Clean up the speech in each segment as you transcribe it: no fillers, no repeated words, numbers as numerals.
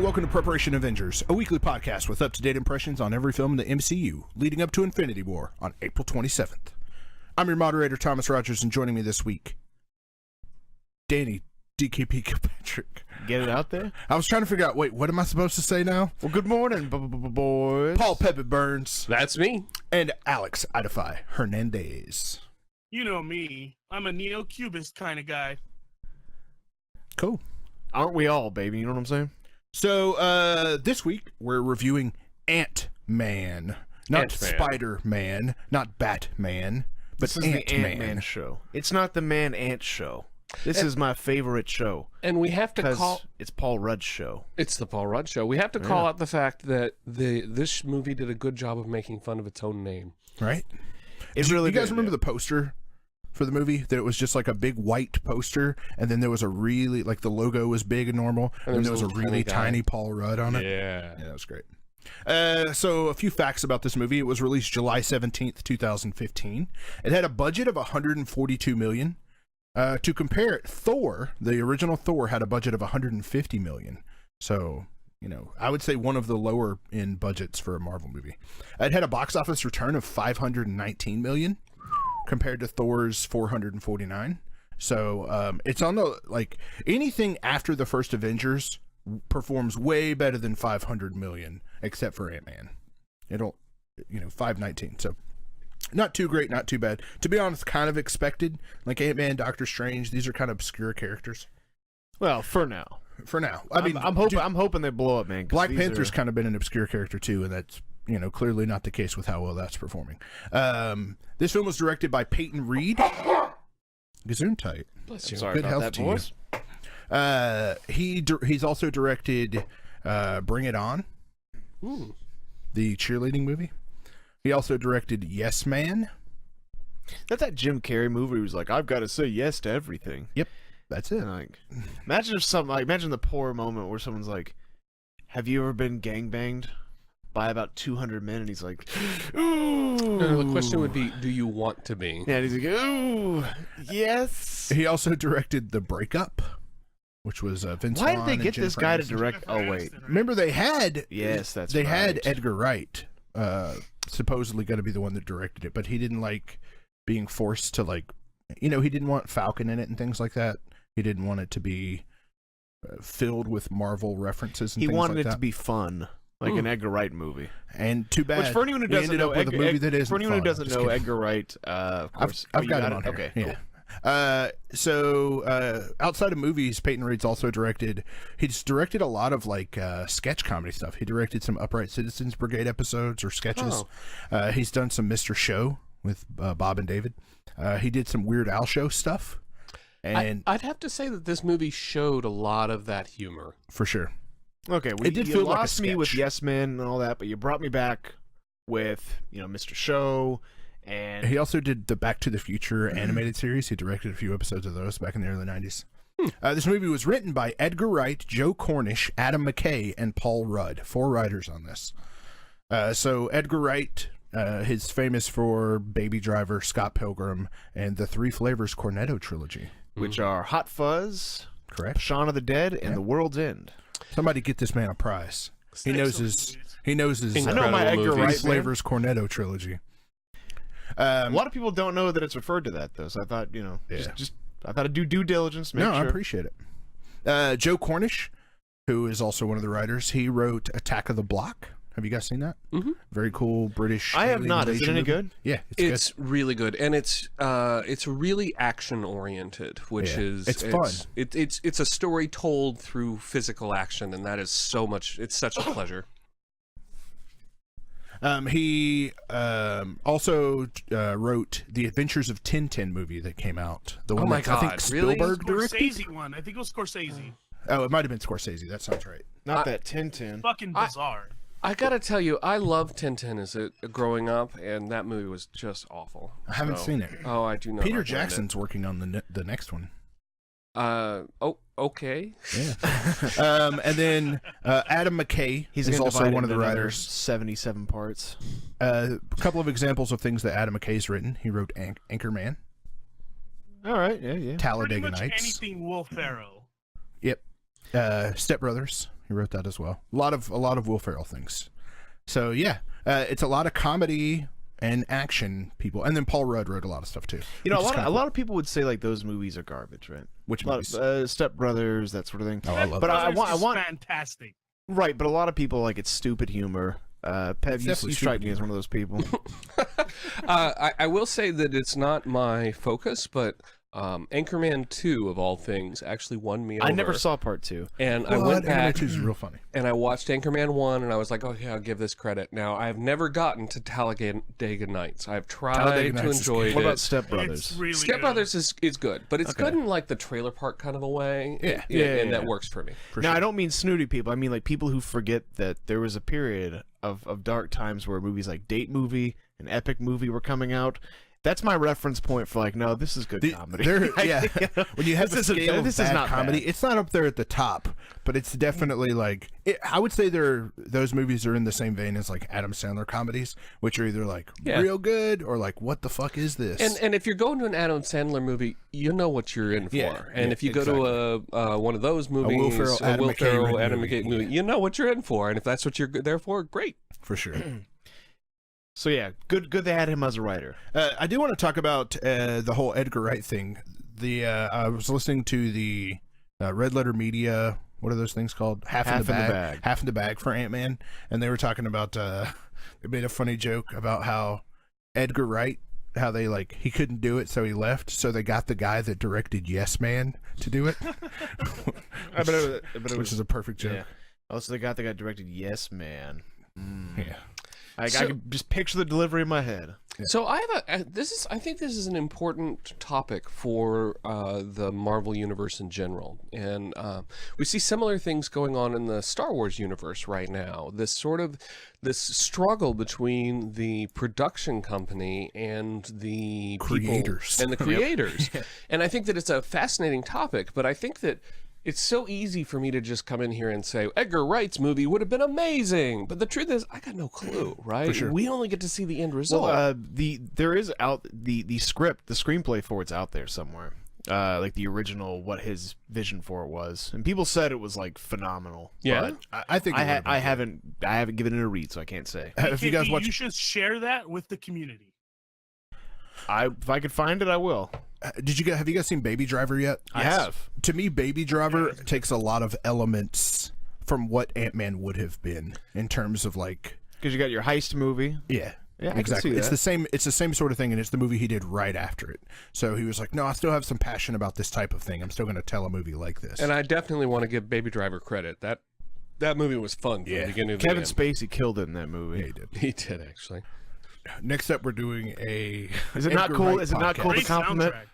and welcome to Preparation Avengers, a weekly podcast with up-to-date impressions on every film in the MCU, leading up to Infinity War on April 27th. I'm your moderator, Thomas Rogers, and joining me this week, Danny DKP Kilpatrick. Get it out there? I was trying to figure out, wait, what am I supposed to say now? Well, good morning, boys. Paul Pepe Burns. That's me. And Alex Idefy Hernandez. You know me. I'm a neo-cubist kind of guy. Cool. Aren't we all, baby? You know what I'm saying? So, this week, we're reviewing Antman. Not Antman. Spider-Man, not Batman, but This is the Antman. Ant-Man show. It's not the Man-Ant show. This is my favorite show. And we have to Because call it's Paul Rudd's show. it's the Paul Rudd show. We have to call out the fact that this movie did a good job of making fun of its own name. Right? It You really guys did, remember yeah. the poster for the movie? That it was just like a big white poster, and then there was a really, like the logo was big and normal, and there was a little really guy. tiny Paul Rudd on it. Yeah. Yeah, that was great. So a few facts about this movie. It was released July 17th, 2015. It had a budget of $142 million. To compare it, Thor, the original Thor, had a budget of $150 million. So, you know, I would say one of the lower in budgets for a Marvel movie. It had a box office return of $519 million compared to Thor's $449. So, it's on the, like, anything after the first Avengers performs way better than $500 million, except for Ant-Man. It'll, you know, $519. So, not too great, not too bad. To be honest, kind of expected. Like Ant-Man, Doctor Strange, these are kind of obscure characters. Well, for now. For now. I mean, I'm hoping they blow up, man. 'cause Black these Panther's are- kind of been an obscure character too, and that's, you know, clearly not the case with how well that's performing. This film was directed by Peyton Reed. Gesundheit. Bless you. Sorry Good about health that, to you. boys. He's also directed Bring It On, Ooh. the cheerleading movie. He also directed Yes Man. That's that Jim Carrey movie where he was like, I've got to say yes to everything. Yep, that's it. And like, imagine if imagine the poor moment where someone's like, have you ever been gangbanged by about 200 men? And he's like, ooh. No, the question would be, do you want to be? Yeah, and he's like, ooh, yes. He also directed The Breakup, which was Vince Why did Vaughn they and get this Jennifer guy to Aniston. direct? Oh, wait. Remember, they had Yes, that's they right. had Edgar Wright supposedly going to be the one that directed it, but he didn't like being forced to, like, you know, he didn't want Falcon in it and things like that. He didn't want it to be filled with Marvel references and He things wanted like it that. to be fun, like an Edgar Wright movie. And too bad. Which for anyone who we doesn't ended know, up with a movie that isn't for anyone who fun. doesn't Just know kidding. Edgar Wright, of course, I've you got it on here. Okay, Yeah. cool. So outside of movies, Peyton Reed's also he's directed a lot of like sketch comedy stuff. He directed some Upright Citizens Brigade episodes or sketches. He's done some Mr. Show with Bob and David. He did some Weird Al Show stuff. And I'd have to say that this movie showed a lot of that humor. for sure. Okay, well, It did you feel like a lost me with sketch. Yes Men and all that, but you brought me back with, you know, Mr. Show, and He also did the Back to the Future animated series. He directed a few episodes of those back in the early 90s. This movie was written by Edgar Wright, Joe Cornish, Adam McKay, and Paul Rudd. 4 writers on this. So Edgar Wright, he's famous for Baby Driver, Scott Pilgrim, and the Three Flavors Cornetto trilogy. which are Hot Fuzz, Correct? Shaun of the Dead, and The World's End. Somebody get this man a prize. He knows his. He knows his. I know my Incredible Edgar movies. Wright, Three Flavors Cornetto trilogy. A lot of people don't know that it's referred to that, though. So I thought, you know, just I thought I'd do due diligence. Make No, sure. I appreciate it. Joe Cornish, who is also one of the writers, he wrote Attack of the Block. Have you guys seen that? Mhm. Very cool British. I have alien not. Is it invasion any movie. good? Yeah, It's really good, and it's really action oriented, which Yeah. is It's fun. It's a story told through physical action, and that is so much. It's such a pleasure. He also wrote the Adventures of Tintin movie that came out. The one my that I think God, really? Spielberg directed. Scorsese one. I think it was Scorsese. Oh, it might have been Scorsese. That sounds right. Not that Tintin. Fucking bizarre. I gotta tell you, I loved Tintin as growing up, and that movie was just awful. I haven't So- seen it. Oh, I do not. Peter recommend Jackson's working on the next one. Oh, okay. Yeah. And then Adam McKay He's is gonna also divide one it of the into another writers. 77 parts. A couple of examples of things that Adam McKay's written. He wrote Anchorman, All right, yeah. Pretty Talladega much Nights. anything Will Ferrell. Yep. Step Brothers. He wrote that as well. A lot of Will Ferrell things. So yeah, it's a lot of comedy and action people, and then Paul Rudd wrote a lot of stuff too. You know, which is kinda a lot of people would say like those movies are garbage, right? Which A lot movies? of, Step Brothers, that sort of thing. Oh, I love But that. I want fantastic. right. But a lot of people like it's stupid humor. Pev, you definitely strike stupid me as one of those people. I will say that it's not my focus, but Anchorman 2, of all things, actually won me over. I never saw part 2. And I went back Anchorman 2 is real funny. and I watched Anchorman 1, and I was like, oh, yeah, I'll give this credit. Now, I've never gotten to Talladega Nights. I've tried Talladega to Nights is enjoy good. it. What about Step It's Brothers? really Step good. Brothers is good, but it's Okay. good in like the trailer park kind of a way. Yeah. And that Yeah. works for me. For Now, sure. I don't mean snooty people. I mean like people who forget that there was a period of dark times where movies like Date Movie and Epic Movie were coming out. That's my reference point for like, no, this is good comedy. Yeah, when you have This the isn't- scale of this is bad not comedy, bad. it's not up there at the top, but it's definitely like I would say those movies are in the same vein as like Adam Sandler comedies, which are either like Yeah. real good or like what the fuck is this? And if you're going to an Adam Sandler movie, you know what you're in for. Yeah, And yeah, if you go to a one of those movies, Will Ferrell, Adam McKay written Adam movie, McKay movie, you know what you're in for. And if that's what you're there for, great. for sure. So yeah, good they had him as a writer. I do want to talk about the whole Edgar Wright thing. I was listening to the Red Letter Media. What are those things called? Half in the bag. Half in the bag for Antman, and they were talking about. They made a funny joke about how Edgar Wright, how they like he couldn't do it, so he left. So they got the guy that directed Yes Man to do it, which is a perfect joke. Yeah. Also, they got the guy directed Yes Man. Yeah. I So- can just picture the delivery in my head. So I have I think this is an important topic for the Marvel universe in general, and we see similar things going on in the Star Wars universe right now. This struggle between the production company and the Creators. people, and the creators. And I think that it's a fascinating topic, but I think that it's so easy for me to just come in here and say Edgar Wright's movie would have been amazing, but the truth is I got no clue, right? For sure. We only get to see the end result. Well, there is out the script, the screenplay for it's out there somewhere. Like the original, what his vision for it was, and people said it was like phenomenal. Yeah? but I think it would've been I good. haven't given it a read, so I can't say. If you guys KP, watch, you should share that with the community. If I could find it, I will. have you guys seen Baby Driver yet? I have. To me, Baby Driver takes a lot of elements from what Ant-Man would have been in terms of like, Because you got your heist movie. yeah, Yeah, I can exactly. see It's that. the same. It's the same sort of thing, and it's the movie he did right after it. So he was like, "No, I still have some passion about this type of thing. I'm still going to tell a movie like this." And I definitely want to give Baby Driver credit. That movie was fun from Yeah. the beginning to Kevin the end. Spacey killed it in that movie. Yeah, he did. He did, actually. Next up, we're doing a. Is it not Edgar cool? Wright Is it not podcast. cool to Great compliment? soundtrack.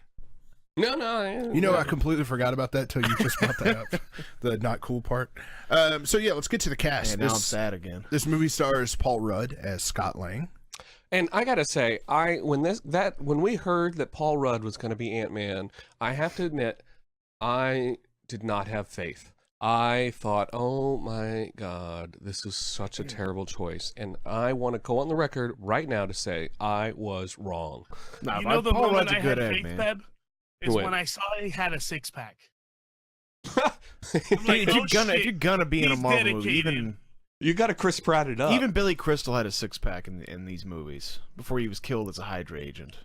No. You know, I completely forgot about that till you just brought that up. The not cool part. So yeah, let's get to the cast. And now I'm sad again. This movie stars Paul Rudd as Scott Lang. And I gotta say, when we heard that Paul Rudd was going to be Ant-Man, I have to admit, I did not have faith. I thought, oh my God, this is such a terrible choice. And I want to go on the record right now to say I was wrong. Nah, You know the Paul moment Rudd's I a good had egg, faith, man. Feb? Is When? when I saw he had a six-pack. If Like, oh, you're gonna be in a he's Marvel movie, dedicated. You got to Chris Pratt it up. even Billy Crystal had a six-pack in these movies before he was killed as a Hydra agent.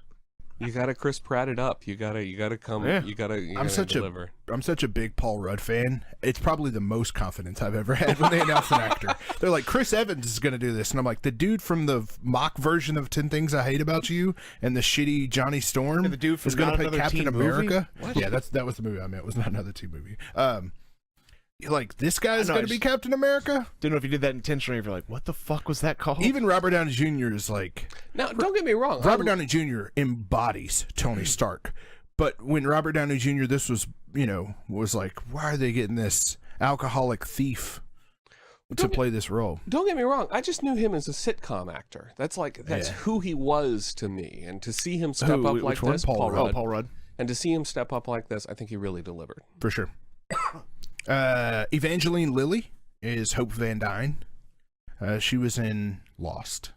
You got to Chris Pratt it up. You gotta come. Yeah. You gotta deliver. I'm such a big Paul Rudd fan. It's probably the most confidence I've ever had when they announce an actor. They're like, Chris Evans is going to do this. And I'm like, the dude from the mock version of 10 Things I Hate About You and the shitty Johnny Storm And the dude from is going Not to play Another Captain Teen Movie? America. What? Yeah, that was the movie I meant. It was not another teen movie. You're like, this guy's I know, going to be Captain America? Didn't know if you did that intentionally. If you're like, what the fuck was that called? Even Robert Downey Jr. is like, Now, don't get me wrong. Robert Downey Jr. embodies Tony Stark. But when Robert Downey Jr., this was, was like, why are they getting this alcoholic thief to play this role? Don't get me wrong. I just knew him as a sitcom actor. That's Yeah. who he was to me. And to see him step Who? up Which like one? this, Paul Rudd. Oh, Paul Rudd. and to see him step up like this, I think he really delivered. For sure. Evangeline Lilly is Hope Van Dyne. She was in Lost,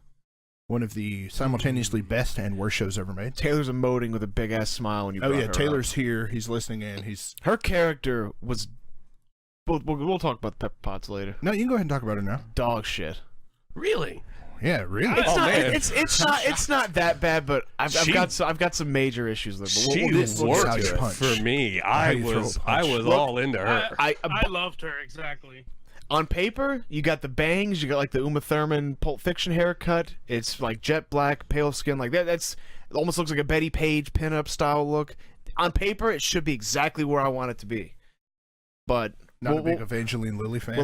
one of the simultaneously best and worst shows ever made. Taylor's emoting with a big ass smile when you. Oh brought yeah, her Taylor's here. He's listening in. up. Her character was We'll talk about the pepper pots later. No, you can go ahead and talk about it now. Dog shit. Really? Yeah, really. It's not. man. It's not that bad, but I've got some major issues with it. But She we'll worked how you it punch. for me. How I you throw a was punch. all into her. I loved her exactly. on paper, you got the bangs, you got like the Uma Thurman Pulp Fiction haircut. It's like jet black, pale skin, like that. It almost looks like a Betty Page pinup style look. On paper, it should be exactly where I want it to be. But Not a big Evangeline Lilly fan.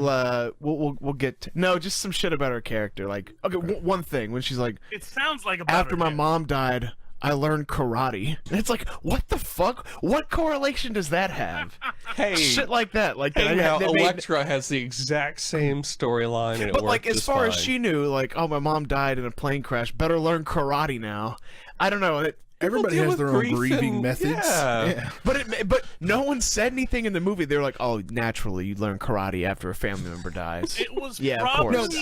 we'll get no, just some shit about her character. Like, okay, one thing when she's like, It sounds like about after her, my yeah. mom died, I learned karate. And it's like, what the fuck? What correlation does that have? Hey, Shit like that. Like hey, that. now that made- Elektra has the exact same storyline, and it but like, worked as far as fine. she knew, like, oh, my mom died in a plane crash. Better learn karate now. I don't know. Everybody deal has with their own grief grieving and- methods. yeah. But no one said anything in the movie. They were like, oh, naturally, you learn karate after a family member dies. It was Yeah, of probably course.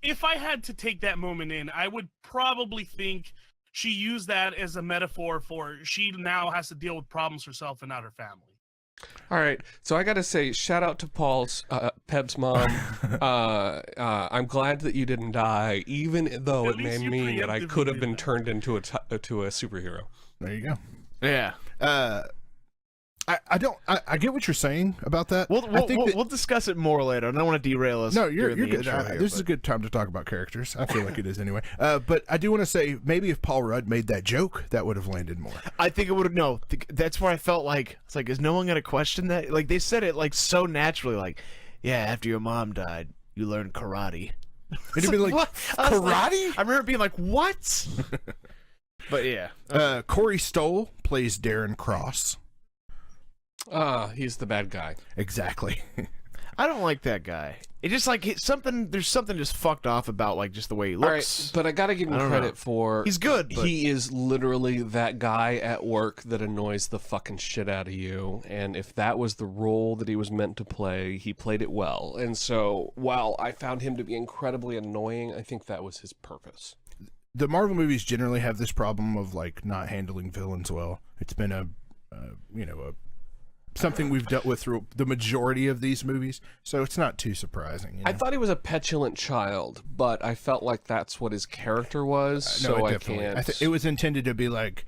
if I had to take that moment in, I would probably think she used that as a metaphor for she now has to deal with problems herself and not her family. All right, so I got to say, shout out to Paul's Peb's mom. I'm glad that you didn't die, even though At it least may you mean that I preemptively could have did been that. turned into a superhero. There you go. Yeah. I get what you're saying about that. I think that- We'll discuss it more later. I don't want to derail us. No, you're during the good. intro here, This is a but- good time to talk about characters. I feel like it is anyway. But I do want to say, maybe if Paul Rudd made that joke, that would have landed more. I think it would have. No, that's where I felt like it's like, is no one gonna question that? Like they said it like so naturally. Like, yeah, after your mom died, you learned karate. It'd be like, what? I was like- karate? I remember being like, what? But yeah, Corey Stoll plays Darren Cross. He's the bad guy. Exactly. I don't like that guy. It just like there's something just fucked off about like just the way he All right, looks. but I got to give him I don't credit know. for He's good, but- He is literally that guy at work that annoys the fucking shit out of you. And if that was the role that he was meant to play, he played it well. And so, while I found him to be incredibly annoying, I think that was his purpose. The Marvel movies generally have this problem of like not handling villains well. It's been something we've dealt with through the majority of these movies, so it's not too surprising. I thought he was a petulant child, but I felt like that's what his character was. So I can't. It was intended to be like,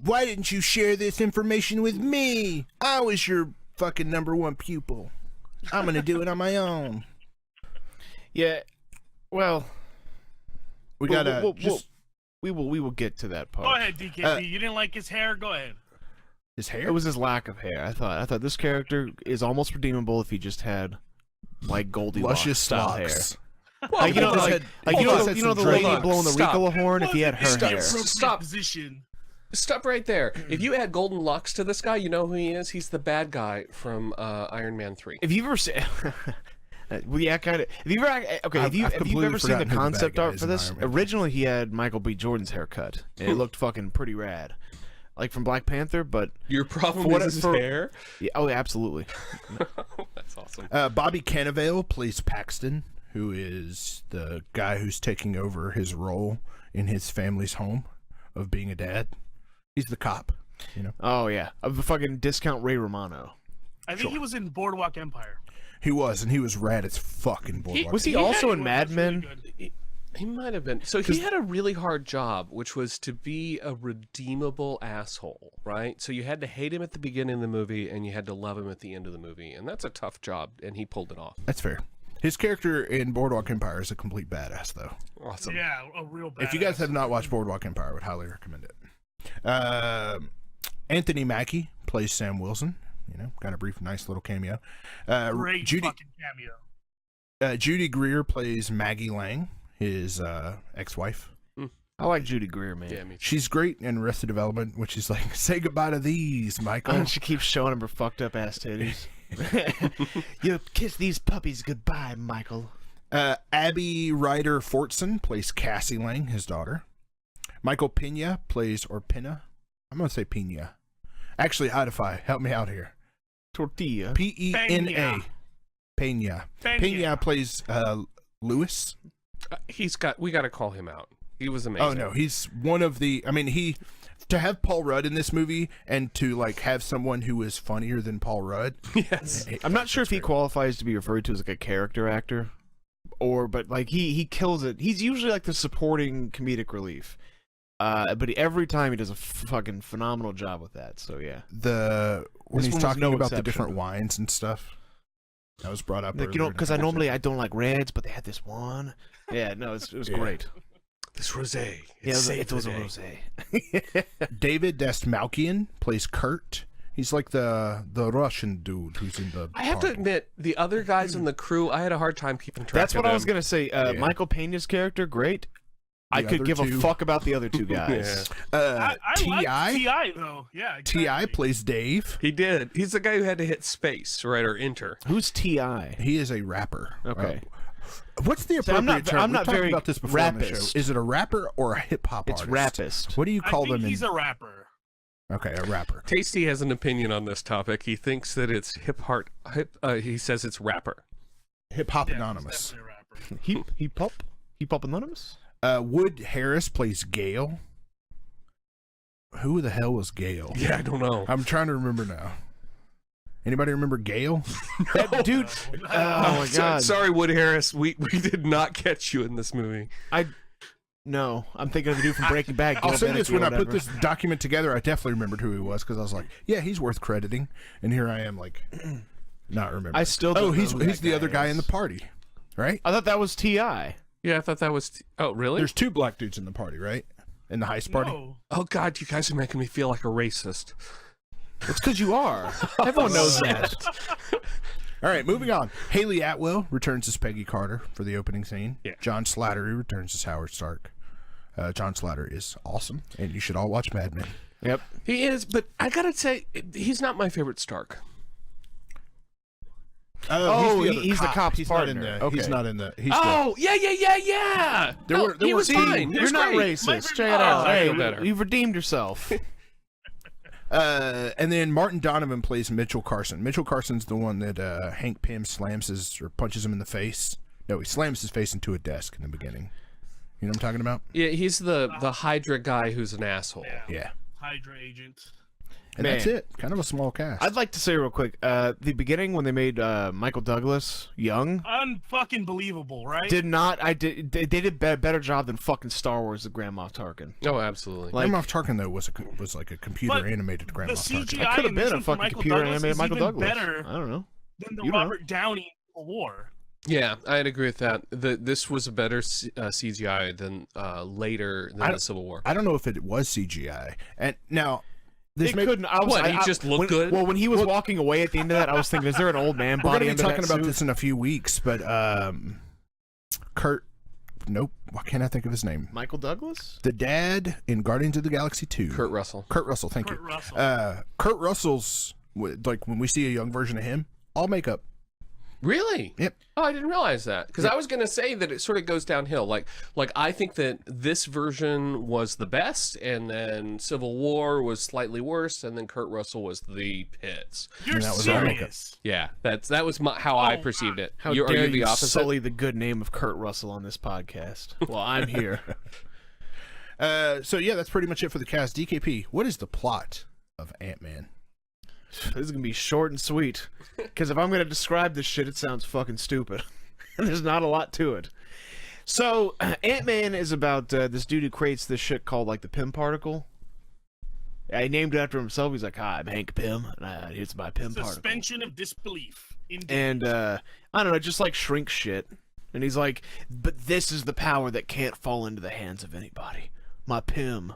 why didn't you share this information with me? I was your fucking number one pupil. I'm gonna do it on my own. Yeah, well, We gotta we will get to that part. Go ahead, DKB. You didn't like his hair? Go ahead. his hair. It was his lack of hair. I thought this character is almost redeemable if he just had like Goldilocks luscious style locks. hair. Like, you know, just like, had- you just know, had you know some the lady dreadlocks. blowing the Stop. Ricola horn if he had her Wasn't hair. appropriate Stop. Position. Stop right there. If you add golden locks to this guy, you know who he is? He's the bad guy from Iron Man 3. If you've ever seen, well, yeah, kind of. Have you ever? Okay, I've have you completely ever seen the forgotten who the bad concept guy art is for in this? Iron Man. Originally, he had Michael B. Jordan's haircut, and it looked fucking pretty rad, like from Black Panther. But Your problem For what is his for- hair? yeah, oh, absolutely. That's awesome. Bobby Cannavale plays Paxton, who is the guy who's taking over his role in his family's home of being a dad. He's the cop, you know. Oh yeah, of the fucking discount Ray Romano. I think he was in Boardwalk Empire. He was, and he was rad as fucking Boardwalk. Was he Yeah, also he in was. Mad That's really Men? good. He might have been. So he had a really hard job, which was to be a redeemable asshole, right? So you had to hate him at the beginning of the movie, and you had to love him at the end of the movie, and that's a tough job, and he pulled it off. That's fair. His character in Boardwalk Empire is a complete badass, though. Awesome. Yeah, a real bad. If you guys have not watched Boardwalk Empire, I would highly recommend it. Anthony Mackie plays Sam Wilson. You know, got a brief, nice little cameo. Great Judy fucking cameo. Judy Greer plays Maggie Lang, his ex-wife. I like Judy Greer, man. Yeah, me too. She's great in Arrested Development, which is like, say goodbye to these, Michael. She keeps showing him her fucked up ass titties. You kiss these puppies goodbye, Michael. Abby Ryder Fortson plays Cassie Lang, his daughter. Michael Pena plays, or Pena? I'm going to say Pena. Actually, Idify, help me out here. Tortilla. P-E-N-A. Pena. Pena plays Lewis. We got to call him out. He was amazing. Oh, no, he's one of the, to have Paul Rudd in this movie and to like have someone who is funnier than Paul Rudd. Yes. I'm not sure if he qualifies to be referred to as like a character actor, but like he kills it. He's usually like the supporting comedic relief. But every time he does a fucking phenomenal job with that. So yeah, when This he's one was talking no about the exception. different wines and stuff, that was brought up. like, earlier. because I don't like reds, but they had this one. Yeah, no, it was Yeah. great. This rosé. Yeah, It's it was a rosé. rosé. David Dastmalchian plays Kurt. He's like the Russian dude who's in the. I have to party. admit, the other guys in the crew, I had a hard time keeping track That's of what I was them. gonna say. Michael Pena's character, great. I The could other give two- a fuck about the other two guys. I like T.I. T.I. though. Yeah, exactly. T.I. plays Dave. He did. He's the guy who had to hit space, right, or enter. Who's T.I.? He is a rapper. Okay. What's the So I'm appropriate not- term? I'm We not talked very about this before on the show. rappist. Is it a rapper or a hip hop It's artist? rapist. What do you I call think them? he's a rapper. Okay, a rapper. Tasty has an opinion on this topic. He thinks that it's he says it's rapper. Hip hop Yeah, anonymous. he's definitely a rapper. He pop anonymous. Wood Harris plays Gale. Who the hell was Gale? Yeah, I don't know. I'm trying to remember now. Anybody remember Gale? That dude. Oh my god. Sorry, Wood Harris. We did not catch you in this movie. No, I'm thinking of the dude from Breaking Bad. I'll Gil say this: Beneke or when I put whatever. this document together, I definitely remembered who he was because I was like, "Yeah, he's worth crediting." And here I am, like, not remembering. I still. Oh, Don't know he's who the that other guy in the is. party, right? I thought that was T.I. Yeah, I thought that was. Oh, really? There's two black dudes in the party, right? In the heist party. No. Oh God, you guys are making me feel like a racist. It's because you are. Everyone knows that. All right, moving on. Haley Atwell returns as Peggy Carter for the opening scene. Yeah. John Slattery returns as Howard Stark. John Slattery is awesome, and you should all watch Mad Men. Yep. He is, but I gotta say, he's not my favorite Stark. He's the cop's He's not in partner. the. He's Okay. not in the. He's Oh, yeah. There No, were- there he were was two- fine. He You're was not great. racist. My- Check it out. Oh, I Hey, feel better. you've redeemed yourself. And then Martin Donovan plays Mitchell Carson. Mitchell Carson's the one that Hank Pym slams his or punches him in the face. No, he slams his face into a desk in the beginning. You know what I'm talking about? Yeah, he's the Hydra guy who's an asshole. Yeah. Hydra agent. And that's it. Kind of a small cast. I'd like to say real quick, the beginning when they made Michael Douglas young Unfucking believable, right? they did a better job than fucking Star Wars: The Grand Moff Tarkin. Oh, absolutely. Like- Grand Moff Tarkin though was like a computer But animated Grand the Moff Tarkin. CGI I could have in been this a one for fucking Michael computer Douglas animated is Michael even Douglas. better I don't know. than the You know. Robert Downey War. Yeah, I'd agree with that. This was a better CGI than later than the Civil War. I don't know if it was CGI. And now this It may, couldn't. What, he just looked good? Well, when he was walking away at the end of that, I was thinking, is there an old man we're body going to under be talking that about suit? this in a few weeks, but Kurt, nope, why can't I think of his name? Michael Douglas? The dad in Guardians of the Galaxy 2. Kurt Russell. Kurt Russell, thank Kurt you. Russell. Kurt Russell's like when we see a young version of him, all makeup. Really? Yep. Oh, I didn't realize that. Because I was going to say that it sort of goes downhill. Like I think that this version was the best, and then Civil War was slightly worse, and then Kurt Russell was the pits. You're that was all serious. Yeah, that was how I Oh, perceived it. How Are dare you the you opposite? sully the good name of Kurt Russell on this podcast? Well, I'm here. So yeah, that's pretty much it for the cast. DKP, what is the plot of Ant-Man? This is gonna be short and sweet, because if I'm gonna describe this shit, it sounds fucking stupid, and there's not a lot to it. So, Ant-Man is about this dude who creates this shit called like the Pym particle. He named it after himself. He's like, "Hi, I'm Hank Pym, and it's my Pym particle." Suspension of disbelief. Indeed. And I don't know, just like shrink shit. And he's like, "But this is the power that can't fall into the hands of anybody. My Pym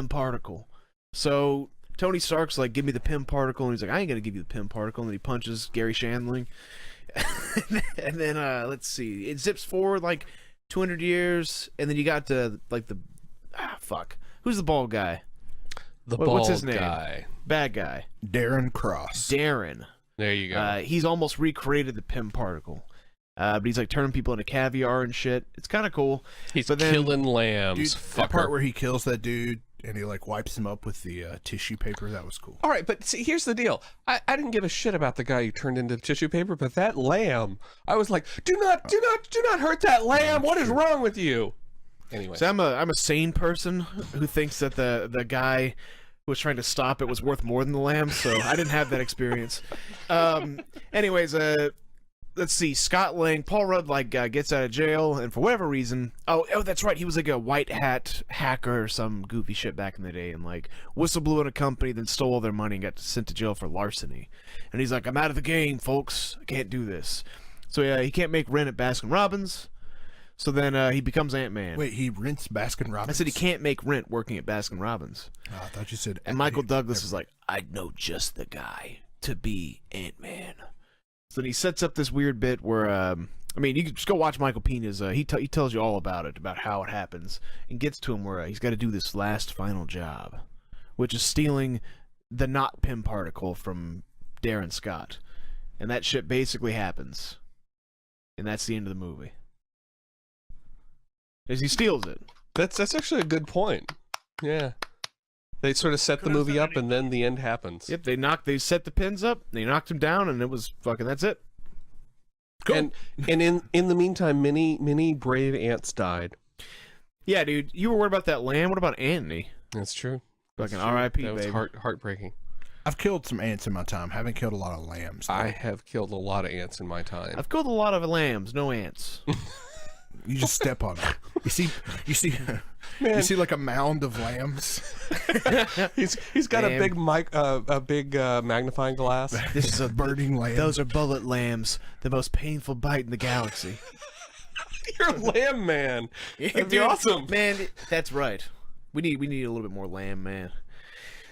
particle." So Tony Stark's like, "Give me the Pym particle," and he's like, "I ain't gonna give you the Pym particle." And then he punches Gary Shandling. And then let's see, it zips forward like 200 years, and then you got who's the bald guy? What's his name? Guy. Bad guy. Darren Cross. Darren. There you go. He's almost recreated the Pym particle. But he's like turning people into caviar and shit. It's kind of cool. He's but then- killing lambs. Dude, that part fucker. where he kills that dude and he like wipes him up with the tissue paper, that was cool. All right, but see, here's the deal. I didn't give a shit about the guy who turned into tissue paper, but that lamb, I was like, do not hurt that lamb. What is wrong with you? Anyway, So I'm a sane person who thinks that the guy who was trying to stop it was worth more than the lamb, so I didn't have that experience. Anyways, let's see. Scott Lang, Paul Rudd gets out of jail, and for whatever reason, oh that's right, he was like a white hat hacker or some goofy shit back in the day, and like whistleblew in a company, then stole all their money and got sent to jail for larceny. And he's like, I'm out of the game, folks. I can't do this. So yeah, he can't make rent at Baskin Robbins. So then he becomes Ant-Man. Wait, he rents Baskin Robbins? I said he can't make rent working at Baskin Robbins. Oh, I thought you said... And Michael Douglas is like, I know just the guy to be Ant-Man. So then he sets up this weird bit where, I mean, you can just go watch Michael Pena's, he tells you all about it, about how it happens, and gets to him where he's got to do this last final job, which is stealing the not Pym particle from Darren Scott. And that shit basically happens. And that's the end of the movie. As he steals it. that's actually a good point. Yeah. They sort of set the movie up, and then the end happens. Yep, they set the pins up, they knocked him down, and it was fucking, that's it. Cool. And in the meantime, many brave ants died. Yeah, dude, you were worried about that lamb. What about Anthony? That's true. Fucking R.I.P. That was baby. heartbreaking. I've killed some ants in my time. Haven't killed a lot of lambs. I have killed a lot of ants in my time. I've killed a lot of lambs, no ants. You just step on it. You see, Man. you see like a mound of lambs. He's got Lamb. a big magnifying glass. This is a Burning lamb. Those are bullet lambs, the most painful bite in the galaxy. You're a lamb man. That'd be Dude, awesome. man. That's right. We need a little bit more lamb, man.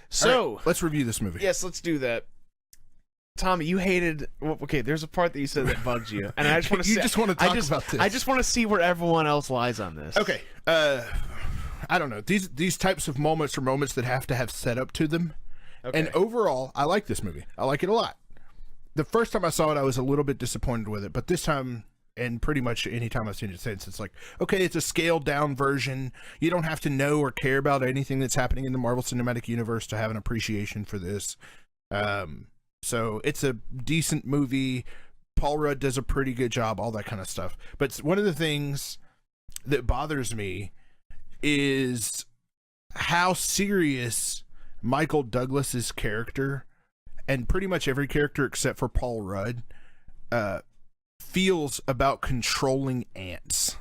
So All right, let's review this movie. yes, let's do that. Tommy, you hated. Well, okay, there's a part that you said that bugs you, and I just want to. You just want to talk about this. I just want to see where everyone else lies on this. Okay. I don't know. These types of moments are moments that have to have setup to them. Okay. And overall, I like this movie. I like it a lot. The first time I saw it, I was a little bit disappointed with it, but this time, and pretty much any time I've seen it since, it's like, okay, it's a scaled down version. You don't have to know or care about anything that's happening in the Marvel Cinematic Universe to have an appreciation for this. So it's a decent movie. Paul Rudd does a pretty good job, all that kind of stuff. But one of the things that bothers me is how serious Michael Douglas's character, and pretty much every character except for Paul Rudd, feels about controlling ants.